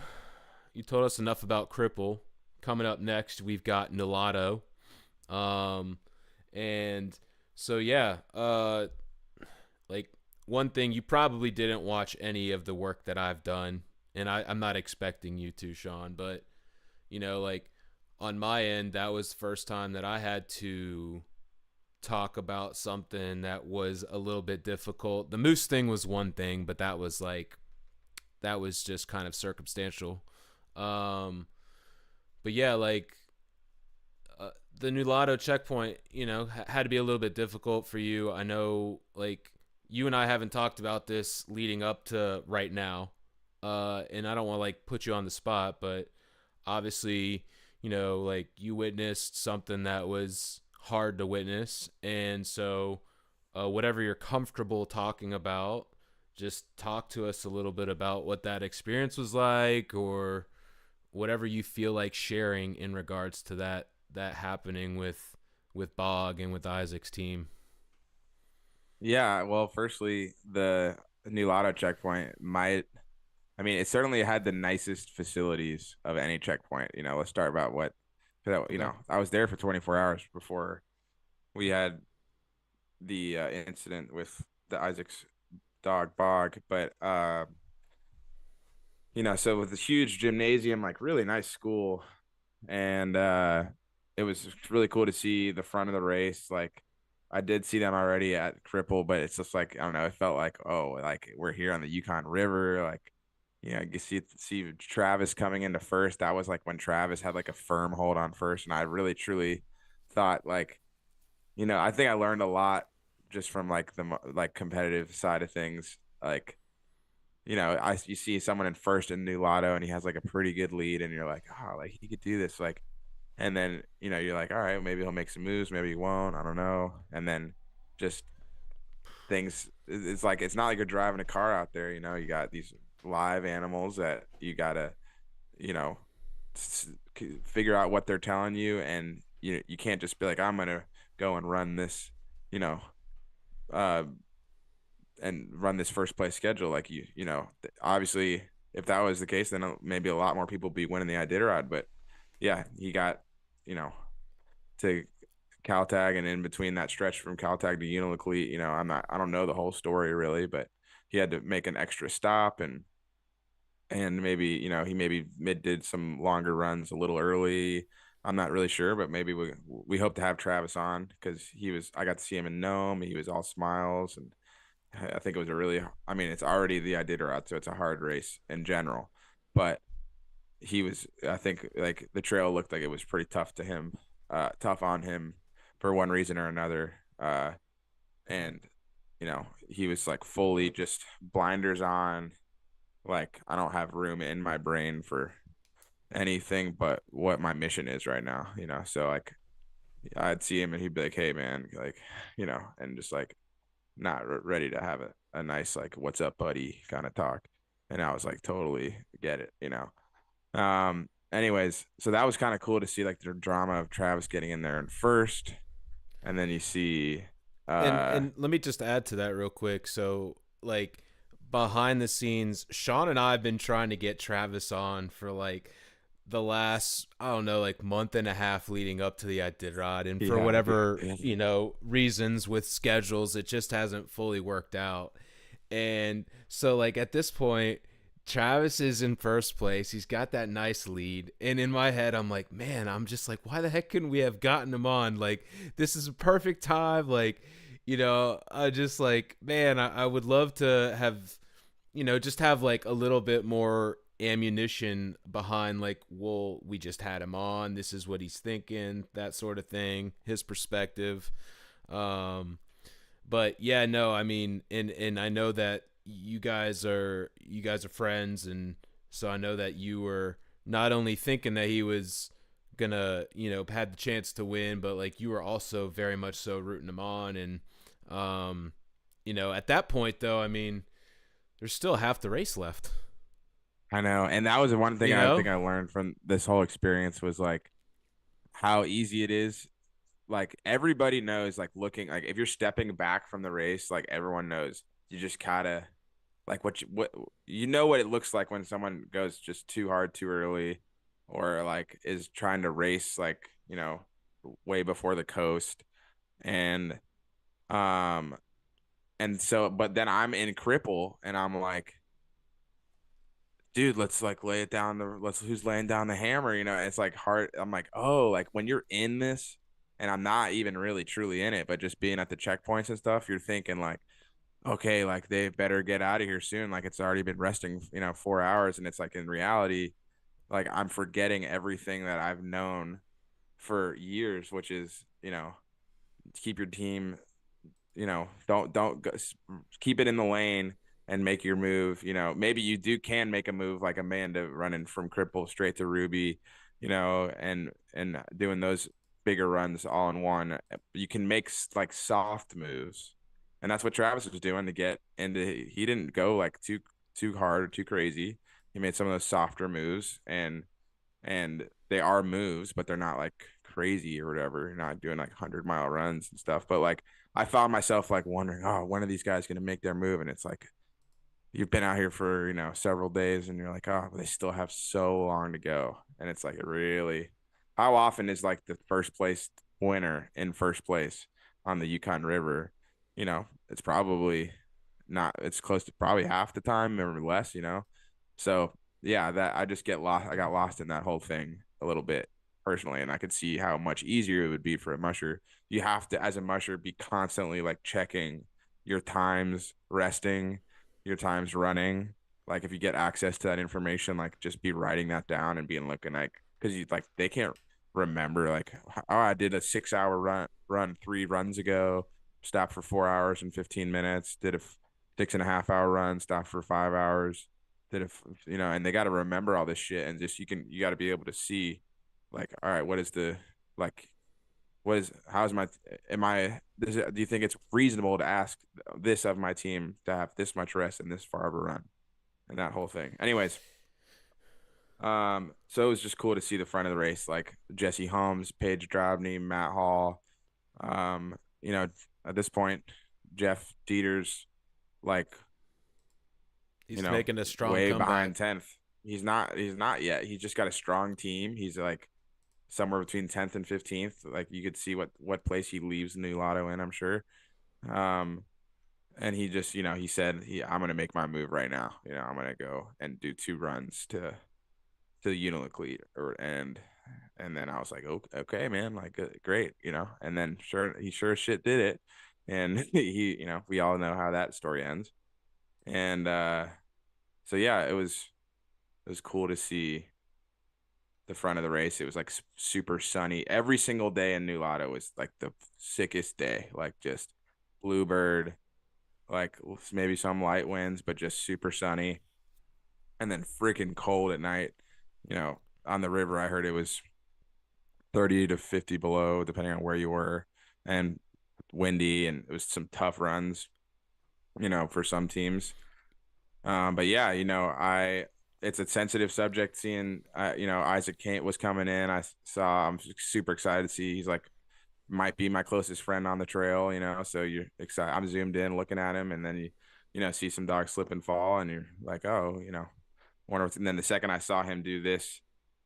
told us enough about Cripple. Coming up next, we've got Nulato. And so yeah, like one thing, you probably didn't watch any of the work that I've done, and I'm not expecting you to, Sean, but like on my end, that was the first time that I had to talk about something that was a little bit difficult. The moose thing was one thing, but that was just kind of circumstantial. But yeah, like the Nulato checkpoint, had to be a little bit difficult for you. I know, like, you and I haven't talked about this leading up to right now, and I don't want to like put you on the spot, but obviously, like you witnessed something that was hard to witness, and so whatever you're comfortable talking about, just talk to us a little bit about what that experience was like, or whatever you feel like sharing in regards to that happening with Bog and with Isaac's team. Yeah, well, firstly, the Nulato checkpoint it certainly had the nicest facilities of any checkpoint. Let's start about Okay. I was there for 24 hours before we had the incident with the Isaac's dog Bog. But, so with this huge gymnasium, like really nice school, and it was really cool to see the front of the race. Like I did see them already at Cripple, but it's just like I don't know. It felt like like we're here on the Yukon River. Like you can see Travis coming into first. That was like when Travis had like a firm hold on first, and I really truly thought like I think I learned a lot just from like the like competitive side of things. Like you see someone in first in New Lotto, and he has like a pretty good lead, and you're like, oh, like he could do this, like. And then, you're like, all right, maybe he'll make some moves, maybe he won't. I don't know. And then just things, it's like, it's not like you're driving a car out there. You got these live animals that you got to, you know, figure out what they're telling you. And you can't just be like, I'm going to go and run this, you know, uh, and run this first place schedule. Like, obviously, if that was the case, then maybe a lot more people be winning the Iditarod. But yeah, he got, you know, to Caltag, and in between that stretch from Caltag to Unalakleet, I don't know the whole story really, but he had to make an extra stop, and maybe, he maybe mid did some longer runs a little early. I'm not really sure, but maybe we hope to have Travis on because I got to see him in Nome. He was all smiles, and I think it was it's already the Iditarod, so it's a hard race in general, but I think like the trail looked like it was pretty tough to him, tough on him for one reason or another. And, he was like fully just blinders on. Like, I don't have room in my brain for anything but what my mission is right now, So, like, I'd see him and he'd be like, hey, man, like, and just like not ready to have a nice, like, what's up, buddy kind of talk. And I was like, totally get it. Anyways, so that was kind of cool to see like the drama of Travis getting in there in first, and then you see And let me just add to that real quick. So, like, behind the scenes, Sean and I have been trying to get Travis on for like the last, I don't know, like month and a half leading up to the Iditarod, and for yeah, whatever reasons with schedules, it just hasn't fully worked out. And so, like, at this point, Travis is in first place. He's got that nice lead. And in my head, I'm like, man, I'm just like, why the heck couldn't we have gotten him on? Like, this is a perfect time. Like, I just like, man, I would love to have, just have like a little bit more ammunition behind, like, well, we just had him on, this is what he's thinking, that sort of thing, his perspective. um but yeah, no, I mean, and I know that you guys are friends, and so I know that you were not only thinking that he was gonna, had the chance to win, but like you were also very much so rooting him on. And at that point though, I mean, there's still half the race left. I know. And that was the one thing You I know? think I learned from this whole experience was like how easy it is. Like everybody knows, like looking, like if you're stepping back from the race, like everyone knows you just gotta like what you know what it looks like when someone goes just too hard too early, or like is trying to race like, way before the coast. And um and so but then I'm in Cripple and I'm like, dude, let's like lay it down, let's who's laying down the hammer, it's like hard. I'm like, oh, like when you're in this, and I'm not even really truly in it, but just being at the checkpoints and stuff, you're thinking like, okay, like they better get out of here soon, like it's already been resting, 4 hours. And it's like in reality, like I'm forgetting everything that I've known for years, which is, keep your team, don't go, keep it in the lane and make your move. Maybe you can make a move like Amanda running from Cripple straight to Ruby, and doing those bigger runs all in one. You can make like soft moves, and that's what Travis was doing to get into. He didn't go like too hard or too crazy. He made some of those softer moves, and they are moves, but they're not like crazy or whatever. You're not doing like 100-mile runs and stuff. But like I found myself like wondering, oh, when are these guys going to make their move? And it's like you've been out here for several days, and you're like, oh, they still have so long to go. And it's like it really, how often is like the first place winner in first place on the Yukon River? It's probably not. It's close to probably half the time or less. So yeah, that I just get lost. I got lost in that whole thing a little bit personally, and I could see how much easier it would be for a musher. You have to, as a musher, be constantly like checking your times resting, your times running. Like if you get access to that information, like just be writing that down and being looking like, because you like they can't remember like, oh, I did a 6 hour run 3 runs ago, stopped for 4 hours and 15 minutes, did a 6.5 hour run, stopped for 5 hours, did a and they got to remember all this shit. And just you got to be able to see like, all right, what is the like what is how's my am I do you think it's reasonable to ask this of my team to have this much rest and this far of a run and that whole thing? Anyways, so it was just cool to see the front of the race, like Jesse Holmes, Paige Drobny, Matt Hall. um you know at this point, Jeff Dieters, like, He's making a strong way comeback. behind 10th. He's not yet. He's just got a strong team. He's like somewhere between 10th and 15th. Like you could see what place he leaves Nulato in, I'm sure. Um and he just, he said I'm gonna make my move right now. I'm gonna go and do 2 runs to the Unilocleat, and then I was like, okay, man, like great, and then he sure as shit did it. And we all know how that story ends. And so yeah, it was cool to see the front of the race. It was like super sunny. Every single day in Nulato was like the sickest day, like just bluebird, like maybe some light winds, but just super sunny. And then freaking cold at night. On the river, I heard it was 30 to 50 below, depending on where you were, and windy, and it was some tough runs, for some teams. But yeah, it's a sensitive subject seeing, Isaac Kent was coming in. I'm super excited to see. He's like, might be my closest friend on the trail, so you're excited. I'm zoomed in looking at him, and then see some dogs slip and fall, and you're like, oh, wonder and then the second I saw him do this,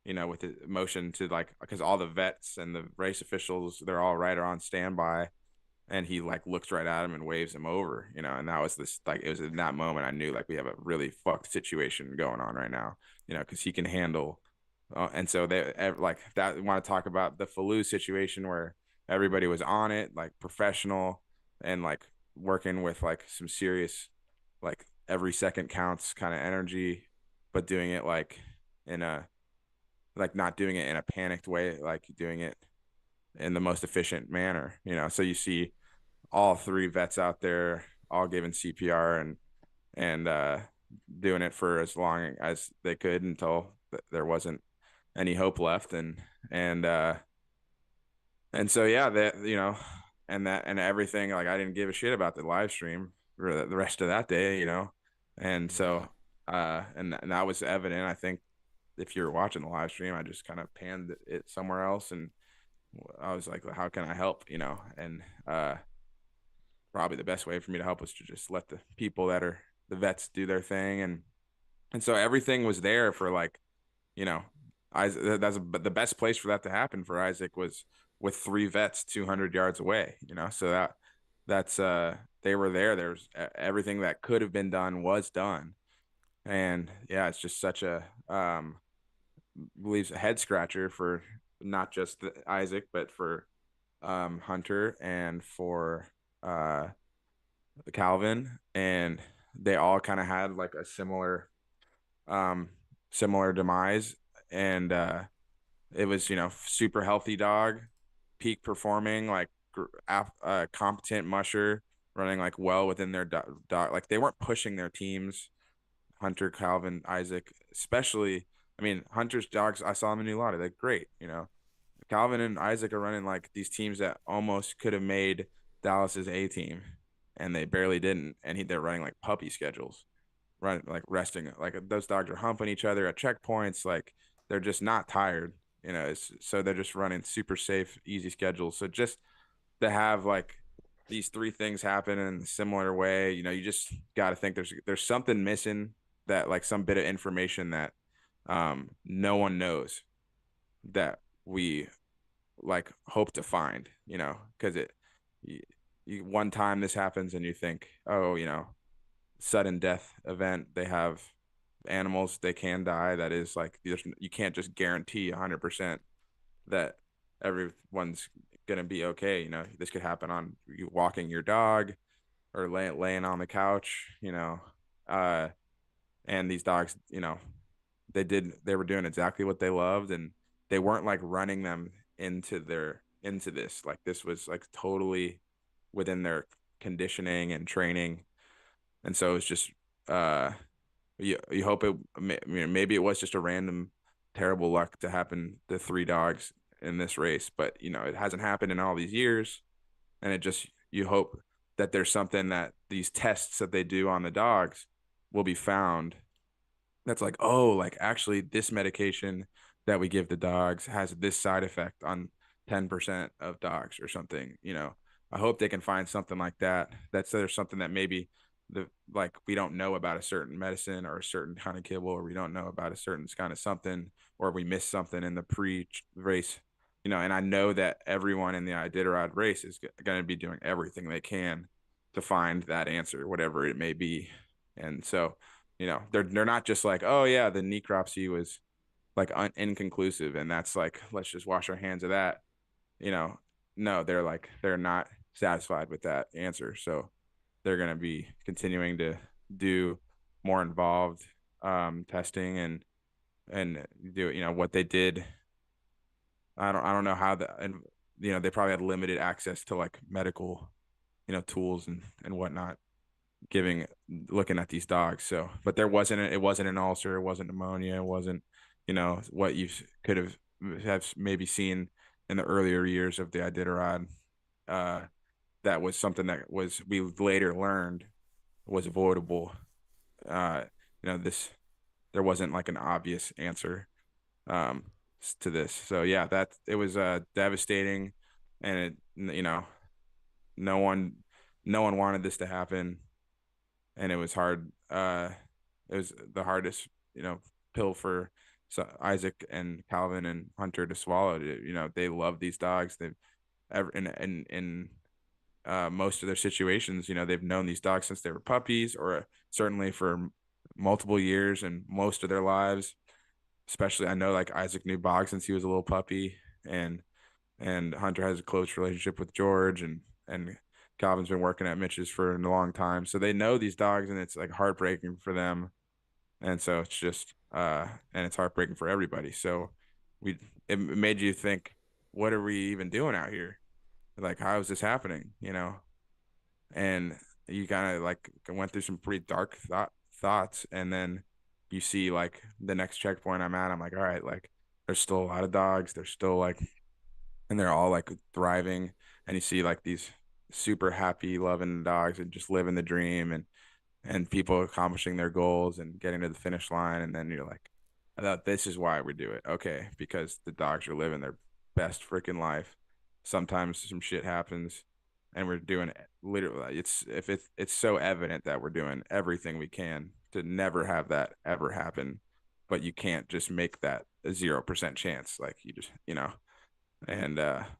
with the motion to like, because all the vets and the race officials, they're all right on standby, and he like looks right at him and waves him over, and that was this, like, it was in that moment I knew like we have a really fucked situation going on right now, because he can handle. And so they like that want to talk about the Falou situation where everybody was on it, like professional, and like working with like some serious, like every second counts kind of energy. but doing it in a like not doing it in a panicked way, like doing it in the most efficient manner, So you see all three vets out there all giving CPR and doing it for as long as they could until there wasn't any hope left, and and so yeah, that and everything, like I didn't give a shit about the live stream for the rest of that day, and Yeah. so and that was evident. I think if you're watching the live stream, I just kind of panned it somewhere else, and I was like, how can I help, and probably the best way for me to help was to just let the people that are the vets do their thing, and so everything was there for like, you know, but the best place for that to happen for Isaac was with three vets 200 yards away, so that's they were there. There's everything that could have been done was done, and yeah, it's just such a believes a head scratcher for not just Isaac, but for Hunter and for uh Calvin, and they all kind of had like a um similar demise, and it was super healthy dog, peak performing, like competent musher, running like well within their dog, like they weren't pushing their teams. Hunter, Calvin, Isaac, especially. I mean, Hunter's dogs, I saw them in Nulato. They're great. Calvin and Isaac are running like these teams that almost could have made Dallas's A team, and they barely didn't. And they're running like puppy schedules, running like resting. Like those dogs are humping each other at checkpoints. Like they're just not tired. So they're just running super safe, easy schedules. So just to have like these three things happen in a similar way, you just got to think there's something missing, that like some bit of information that no one knows, that we like hope to find, because you, one time this happens and you think, oh, sudden death event, they have animals, they can die. That is like, you can't just guarantee 100% that everyone's gonna be okay. This could happen on you walking your dog or laying on the couch, uh and these dogs, they were doing exactly what they loved, and they weren't like running them into this, like this was like totally within their conditioning and training. And so it's just uh you hope maybe it was just a random terrible luck to happen to three dogs in this race, but it hasn't happened in all these years, and it just, you hope that there's something that these tests that they do on the dogs will be found, that's like, oh, like actually this medication that we give the dogs has this side effect on 10% of dogs or something. I hope they can find something like that. That's, there's something that maybe the like we don't know about a certain medicine or a certain kind of kibble, or we don't know about a certain kind of something, or we missed something in the pre-race. And I know that everyone in the Iditarod race is going to be doing everything they can to find that answer, whatever it may be. And so they're not just like, oh yeah, the necropsy was like inconclusive, and that's like, let's just wash our hands of that. you know no, they're like, they're not satisfied with that answer, so they're going to be continuing to do more involved testing, and do what they did. I don't know how the, and they probably had limited access to like medical tools and whatnot, giving looking at these dogs. So, but it wasn't an ulcer, it wasn't pneumonia, it wasn't what you could have maybe seen in the earlier years of the Iditarod. Uh, that was something that was, we later learned, was avoidable. Uh, this, there wasn't like an obvious answer um to this. So yeah, that it was devastating, and no one no one wanted this to happen, and it was hard. It was the hardest, pill for Isaac and Calvin and Hunter to swallow. They love these dogs. They've ever in most of their situations, they've known these dogs since they were puppies, or certainly for multiple years and most of their lives. Especially, I know like Isaac knew Bog since he was a little puppy, and Hunter has a close relationship with George, and Calvin's been working at Mitch's for a long time, so they know these dogs, and it's like heartbreaking for them And so it's just and it's heartbreaking for everybody. So we it made you think, what are we even doing out here? Like, how is this happening? And you kind of like went through some pretty dark thoughts, and then you see like the next checkpoint I'm at, I'm like, all right, like there's still a lot of dogs. They're still like, and they're all like thriving, and you see like these super happy, loving dogs and just living the dream, and people accomplishing their goals and getting to the finish line. And then you're like, I thought this is why we do it. Okay, because the dogs are living their best freaking life. Sometimes some shit happens, and we're doing it literally. It's so evident that we're doing everything we can to never have that ever happen, but you can't just make that a 0% chance. Like you just and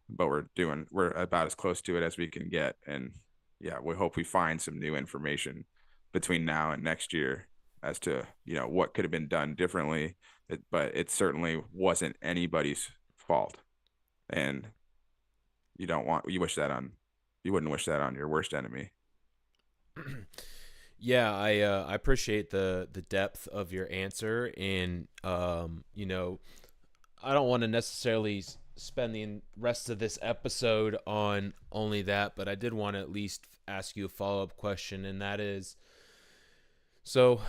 but we're about as close to it as we can get. And yeah, we hope we find some new information between now and next year as to what could have been done differently. But it certainly wasn't anybody's fault, and you wouldn't wish that on your worst enemy. Yeah, I appreciate the depth of your answer, and I don't want to necessarily spend the rest of this episode on only that, but I did want to at least ask you a follow up question, and that is, so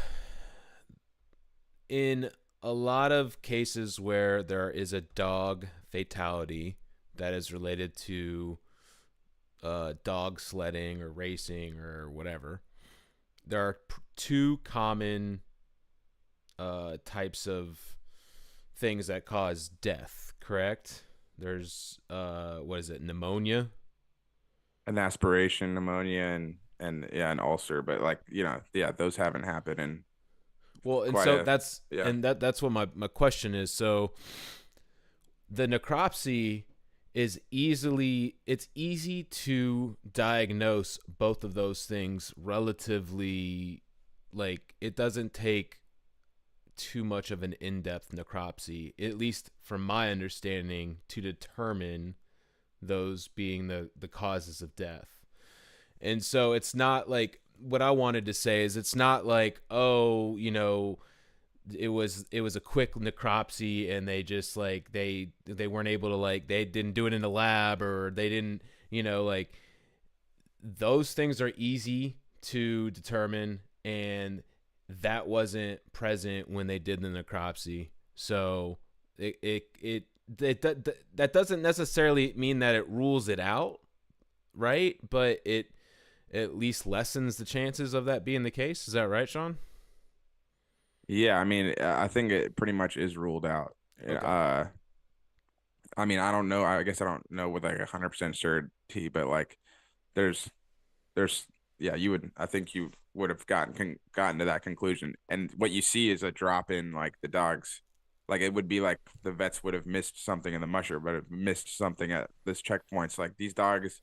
in a lot of cases where there is a dog fatality that is related to dog sledding or racing or whatever, there are two common types of things that cause death, correct? There's what is it, pneumonia? An aspiration, pneumonia, and yeah, an ulcer. But like yeah, those haven't happened in Well, and quite so a that's yeah. and that's what my question is. So the necropsy it's easy to diagnose both of those things relatively, like it doesn't take too much of an in-depth necropsy, at least from my understanding, to determine those being the causes of death. And so it's not like, what I wanted to say is, it's not like, oh, it was a quick necropsy and they just like they weren't able to, like, they didn't do it in the lab, or they didn't, like, those things are easy to determine, and that wasn't present when they did the necropsy. So that doesn't necessarily mean that it rules it out, right? But it at least lessens the chances of that being the case. Is that right, Sean? Yeah, I mean, I think it pretty much is ruled out. Okay. I mean, I don't know. I guess I don't know with like 100% certainty, but like, there's, there's, yeah, I think you would have gotten to that conclusion. And what you see is a drop in like the dogs. Like it would be like the vets would have missed something in the musher, but have missed something at this checkpoints. Like these dogs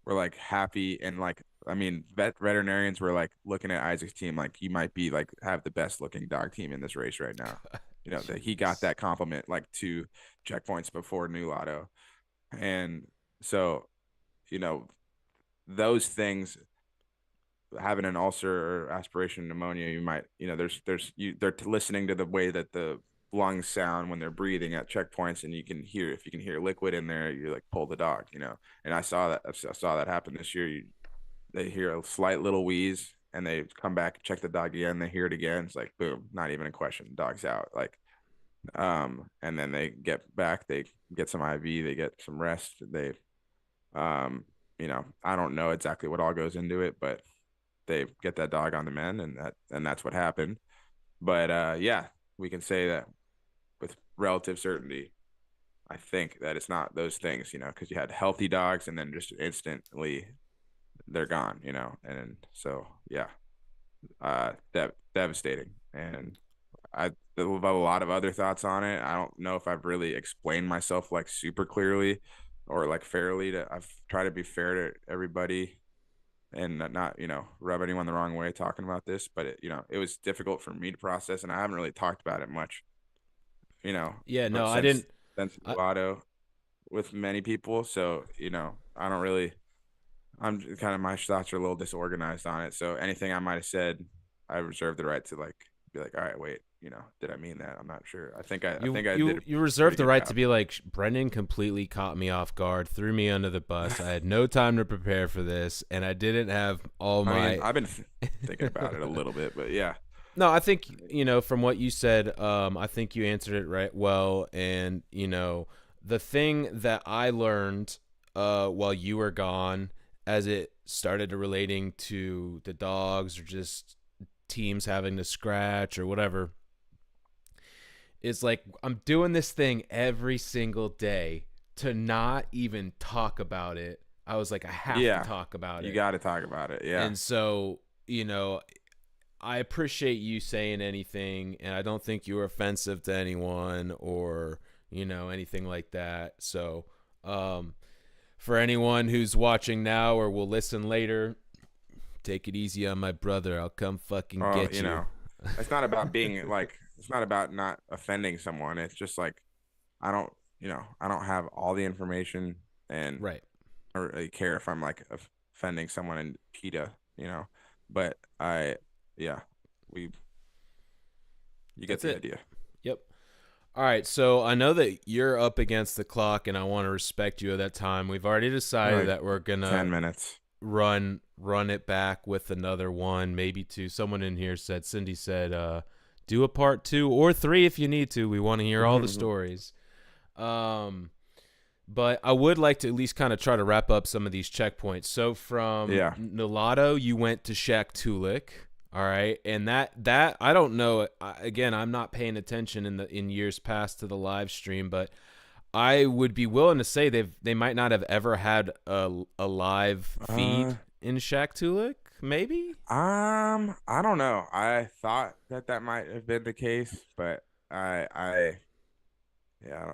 were like happy, and like, I mean, veterinarians were like looking at Isaac's team like he might be like have the best looking dog team in this race right now. That he got Jeez. that compliment like 2 checkpoints before Nulato. And so, you know, those things, having an ulcer or aspiration pneumonia, you might, they're listening to the way that the lungs sound when they're breathing at checkpoints, and if you can hear liquid in there, you like pull the dog. And I saw that happen this year. They hear a slight little wheeze, and they come back, check the dog again, they hear it again. It's like boom, not even a question, dog's out. Like, and then they get back, they get some IV, they get some rest, um, I don't know exactly what all goes into it, but they get that dog on the mend, and that's what happened. But yeah, we can say that with relative certainty. I think that it's not those things, because you had healthy dogs, and then just instantly they're gone. And so yeah, devastating. And I have a lot of other thoughts on it. I don't know if I've really explained myself like super clearly or like fairly. I've tried to be fair to everybody and not rub anyone the wrong way talking about this, but it was difficult for me to process, and I haven't really talked about it much you know Yeah, no, but I since didn't. since I, Nulato with many people. So I don't really, I'm kind of, my thoughts are a little disorganized on it, so anything I might have said, I reserve the right to like be like, all right, wait, did I mean that? I'm not sure. I You think I did you a you reserve pretty the good right to job. be like, Brendan completely caught me off guard, threw me under the bus. I had no time to prepare for this, and I didn't have all I mean, my. I've been thinking about it a little bit, but yeah. No, I think from what you said, I think you answered it right well, and the thing that I learned while you were gone, as it started to relating to the dogs or just teams having to scratch or whatever, is like I'm doing this thing every single day to not even talk about it. I was like, I have to Yeah, talk about you it. got to talk about it. Yeah. And so, I appreciate you saying anything, and I don't think you were offensive to anyone or, anything like that. So, for anyone who's watching now or will listen later, take it easy on my brother. I'll come fucking Well, get you. it's not about being like, it's not about not offending someone. It's just like, I don't, I don't have all the information, and Right. I don't really care if I'm like offending someone in PETA. But yeah, we, you get That's the it. idea. Yep. All right, so I know that you're up against the clock, and I want to respect you at that time. We've already decided Like that we're gonna 10 minutes. run it back with another one, maybe two. Someone in here said, Cindy said, do a part 2 or 3 if you need to. We want to hear all the stories. But I would like to at least kind of try to wrap up some of these checkpoints. So from Yeah. Nulato, you went to Shaktoolik. All right, and that I don't know. Again, I'm not paying attention in years past to the live stream, but I would be willing to say they might not have ever had a live Uh, feed in Shaktoolik. Maybe. I don't know. I thought that might have been the case, but yeah,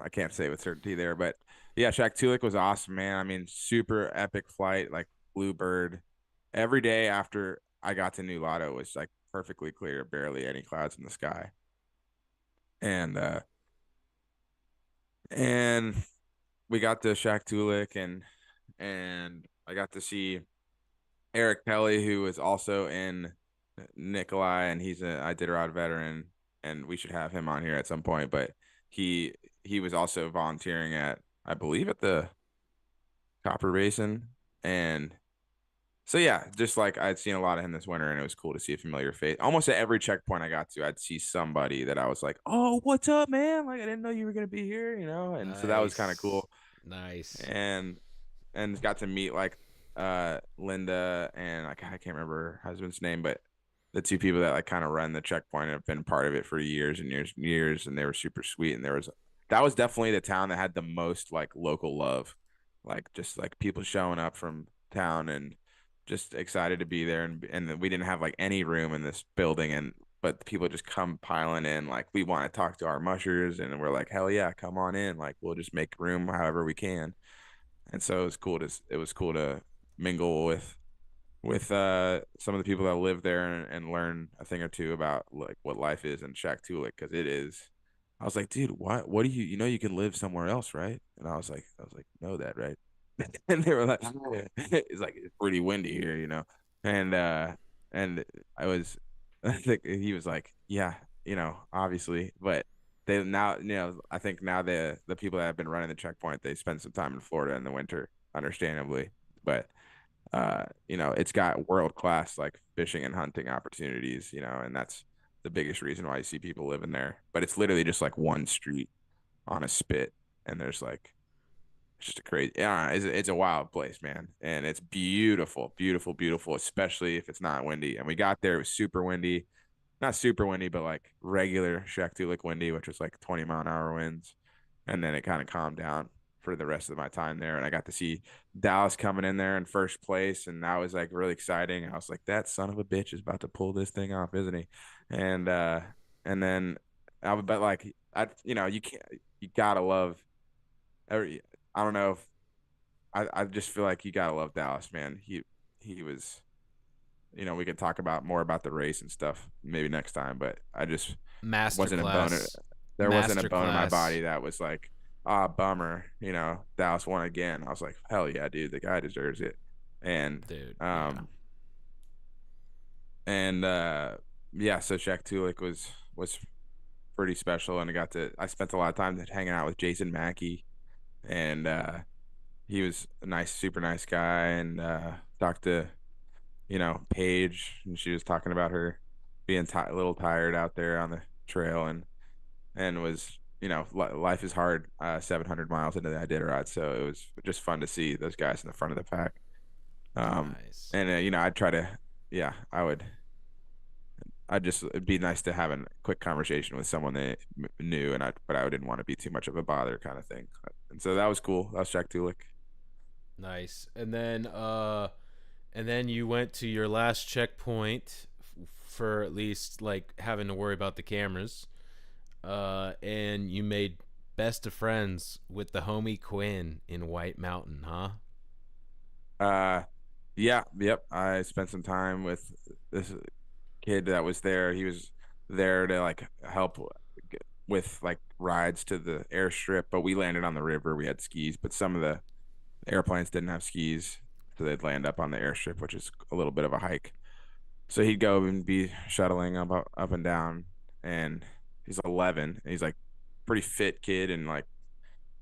I can't say with certainty there. But yeah, Shaktoolik was awesome, man. I mean, super epic flight, like Bluebird. Every day after I got to Nulato was like perfectly clear, barely any clouds in the sky. And we got to Shaktoolik, and I got to see Eric Kelly, who was also in Nikolai, and he's an Iditarod veteran, and we should have him on here at some point. But he he was also volunteering at, I believe, at the Copper Basin, and so yeah, just like I'd seen a lot of him this winter, and it was cool to see a familiar face. Almost at every checkpoint I got to, I'd see somebody that I was like, "Oh, what's up, man? Like I didn't know you were gonna be here." And so that was kind of Nice, cool, nice. and got to meet like Linda and like I can't remember her husband's name, but the two people that like kind of run the checkpoint and have been part of it for years and years and years, and they were super sweet. And that was definitely the town that had the most like local love, like just like people showing up from town and just excited to be there. And we didn't have like any room in this building, and but people just come piling in like, we want to talk to our mushers, and we're like, hell yeah, come on in, like we'll just make room however we can. And so it was cool to mingle with some of the people that live there, and learn a thing or two about like what life is in Shaktoolik, because it is. I was like, dude, what do you can live somewhere else, right? And I was like, know that, right? And they were like, it's pretty windy here. And and I was I think he was like, yeah, obviously. But they now, I think now the people that have been running the checkpoint, they spend some time in Florida in the winter, understandably. But it's got world class like fishing and hunting opportunities, and that's the biggest reason why you see people living there. But it's literally just like one street on a spit, and there's like, it's just a crazy, yeah, it's a wild place, man. And it's beautiful, beautiful, beautiful, especially if it's not windy. And we got there, it was super windy, not super windy, but like regular Shaktoolik windy, which was like 20-mile-an-hour winds. And then it kind of calmed down for the rest of my time there. And I got to see Dallas coming in there in first place. And that was like really exciting. I was like, that son of a bitch is about to pull this thing off, isn't he? And then but like, you can't, you gotta love every, I don't know if, I just feel like you gotta love Dallas, man. He was, we could talk about more about the race and stuff maybe next time, but I just wasn't a bone. Masterclass, There wasn't a bone in my masterclass, body that was like, ah, bummer. Dallas won again. I was like, hell yeah, dude, the guy deserves it. And dude. Yeah. um and yeah, so Shaktoolik was pretty special, and I spent a lot of time hanging out with Jason Mackey, and he was a nice, super nice guy, and talked to Paige, and she was talking about her being a little tired out there on the trail, and was life is hard 700 miles into the Iditarod, so it was just fun to see those guys in the front of the pack. Nice. And I'd try to, yeah, I'd just it'd be nice to have a quick conversation with someone they knew, but I didn't want to be too much of a bother kind of thing. And so that was cool. That was Shaktoolik. Nice. And then you went to your last checkpoint for at least like having to worry about the cameras. And you made best of friends with the homie Quinn in White Mountain, huh? Uh, yeah, yep. I spent some time with this kid that was there. He was there to like help with like rides to the airstrip, but we landed on the river. We had skis, but some of the airplanes didn't have skis, so they'd land up on the airstrip, which is a little bit of a hike. So he'd go and be shuttling up and down, and he's 11. And he's like pretty fit kid and like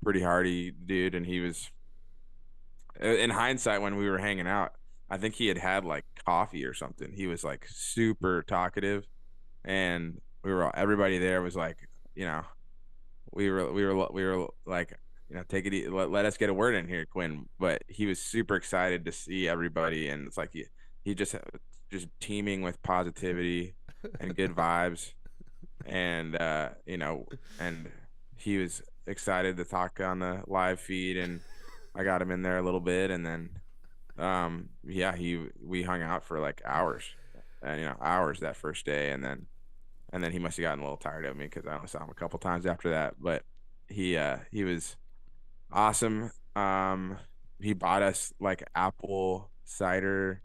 pretty hardy dude, and he was in hindsight when we were hanging out, I think he had like coffee or something. He was like super talkative, and everybody there was like, you know, we were like, take it easy, let us get a word in here, Quinn. But he was super excited to see everybody, and it's like he just teeming with positivity and good vibes, and and he was excited to talk on the live feed, and I got him in there a little bit, and then yeah, he we hung out for like hours, and hours that first day, and then he must have gotten a little tired of me because I only saw him a couple times after that. But he was awesome. He bought us like apple cider,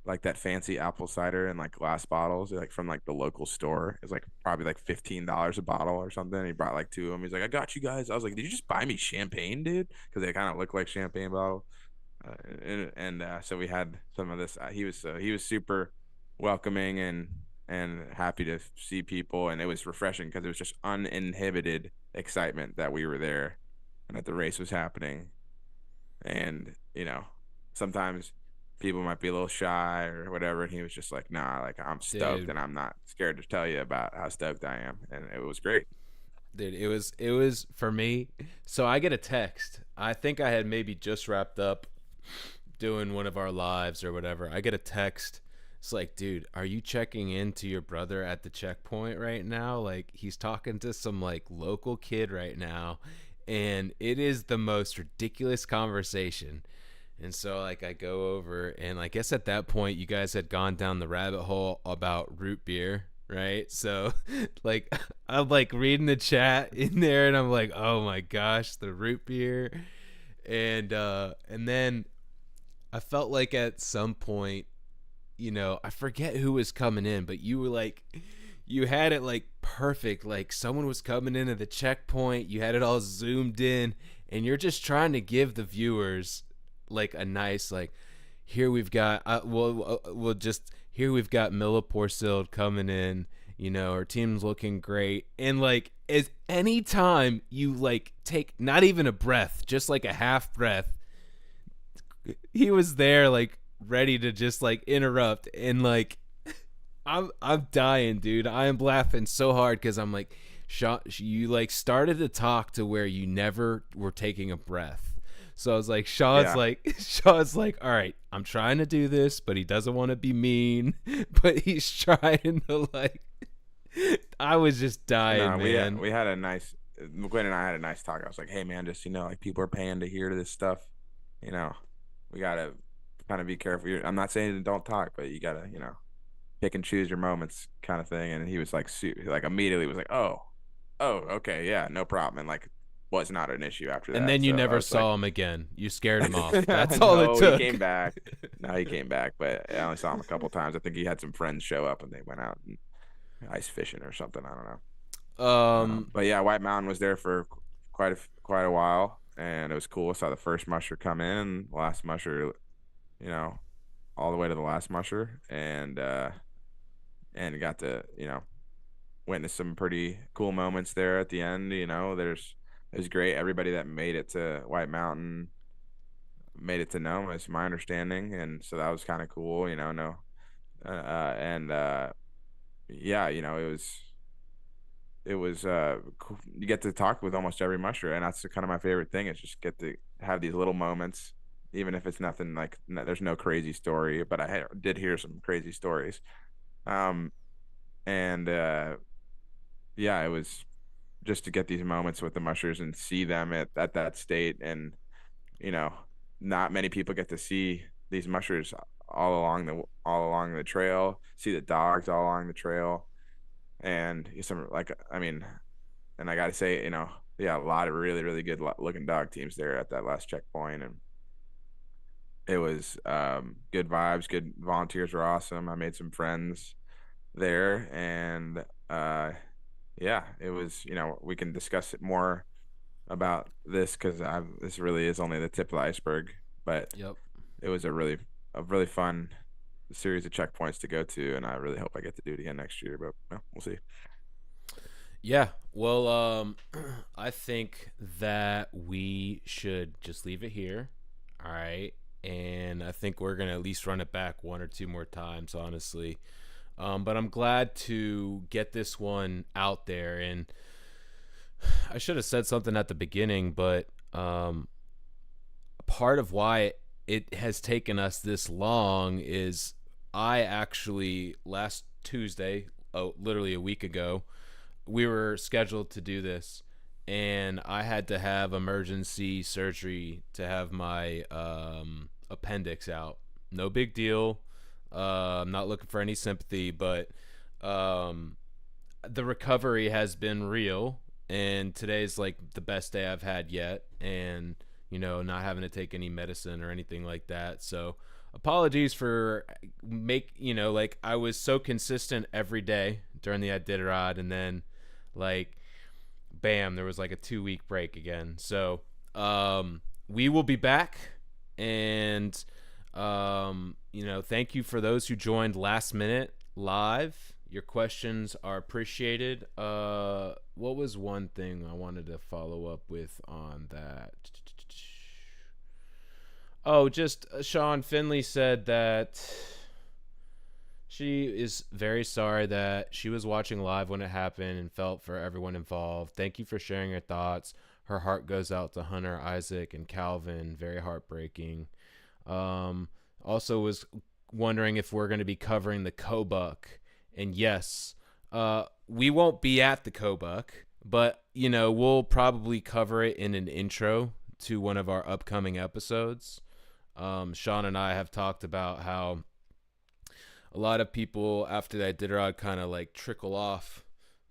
like that fancy apple cider in like glass bottles, like from like the local store. It's like probably like $15 a bottle or something. He brought like two of them. He's like, I got you guys. I was like, did you just buy me champagne, dude? Because they kind of look like champagne bottles. So we had some of this. He was super welcoming and happy to see people, and it was refreshing because it was just uninhibited excitement that we were there and that the race was happening. And sometimes people might be a little shy or whatever, and he was just like, nah, like I'm stoked, Dude, and I'm not scared to tell you about how stoked I am, and it was great. dude, it was for me. So I get a text. I think I had maybe just wrapped up doing one of our lives or whatever. I get a text. It's like, dude, are you checking into your brother at the checkpoint right now? Like, he's talking to some like local kid right now, and it is the most ridiculous conversation. And so like I go over, and I guess at that point you guys had gone down the rabbit hole about root beer, right? So like I'm like reading the chat in there, and I'm like, "Oh my gosh, the root beer." And then I felt like at some point, I forget who was coming in, but you were like, you had it like perfect. Like someone was coming into the checkpoint, you had it all zoomed in, and you're just trying to give the viewers like a nice, like, here we've got, we'll just, here we've got Mila Porcild coming in. Our team's looking great. And like, as any time you like take not even a breath, just like a half breath, he was there like ready to just like interrupt, and like I'm dying, dude. I am laughing so hard because I'm like, Sean, you like started to talk to where you never were taking a breath. So I was like, Sean's Yeah. like, Sean's like, all right, I'm trying to do this, but he doesn't want to be mean, but he's trying to like. I was just dying, No, man. we had a nice Gwen and I had a nice talk. I was like, hey man, just like people are paying to hear this stuff. You know, we gotta kind of be careful. I'm not saying don't talk, but you gotta pick and choose your moments, kind of thing. And he was like, like immediately was like, oh, okay, yeah, no problem, and like was not an issue after And that. then you So I never was like, saw him again. You scared him off. That's all it no, he took. came back. No, he came back, but I only saw him a couple times. I think he had some friends show up and they went out and ice fishing or something. I don't know. um, But yeah, White Mountain was there for quite a while, and it was cool. I saw the first musher come in, last musher, you know, all the way to the last musher, and and got to, witness some pretty cool moments there at the end. It was great. Everybody that made it to White Mountain made it to Nome, is my understanding, and so that was kind of cool. No, and yeah, cool. You get to talk with almost every musher, and that's kind of my favorite thing, is just get to have these little moments, even if it's nothing like, there's no crazy story, but did hear some crazy stories. um and yeah, it was just to get these moments with the mushers and see them at that state. And you know not many people get to see these mushers all along the trail, see the dogs all along the trail. And some, like, I mean, and I gotta say, yeah, a lot of really, really good looking dog teams there at that last checkpoint. And it was good vibes. Good volunteers were awesome. I made some friends there. And yeah, it was, we can discuss it more about this, because this really is only the tip of the iceberg. But Yep. it was a really fun series of checkpoints to go to, and I really hope I get to do it again next year. But we'll see. Yeah. Well, I think that we should just leave it here. All right. And I think we're going to at least run it back one or two more times, honestly. But I'm glad to get this one out there. And I should have said something at the beginning, but part of why it has taken us this long is I actually, last Tuesday, oh, literally a week ago, we were scheduled to do this, and I had to have emergency surgery to have my appendix out. No big deal. I'm not looking for any sympathy, but um, the recovery has been real, and today's like the best day I've had yet, and not having to take any medicine or anything like that. So apologies for like I was so consistent every day during the Iditarod, and then like bam, there was like a 2 week break again. So we will be back, and thank you for those who joined last minute live. Your questions are appreciated. What was one thing I wanted to follow up with on that? Oh, just Sean Finley said that she is very sorry that she was watching live when it happened and felt for everyone involved. Thank you for sharing your thoughts. Her heart goes out to Hunter, Isaac, and Calvin. Very heartbreaking. Also was wondering if we're going to be covering the Kobuck. And yes, we won't be at the Kobuck, but, we'll probably cover it in an intro to one of our upcoming episodes. Sean and I have talked about how a lot of people after that Iditarod kind of like trickle off,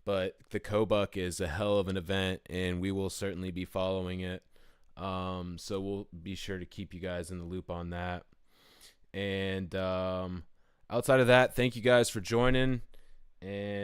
but the Kobuck is a hell of an event, and we will certainly be following it. So we'll be sure to keep you guys in the loop on that. And outside of that, thank you guys for joining. And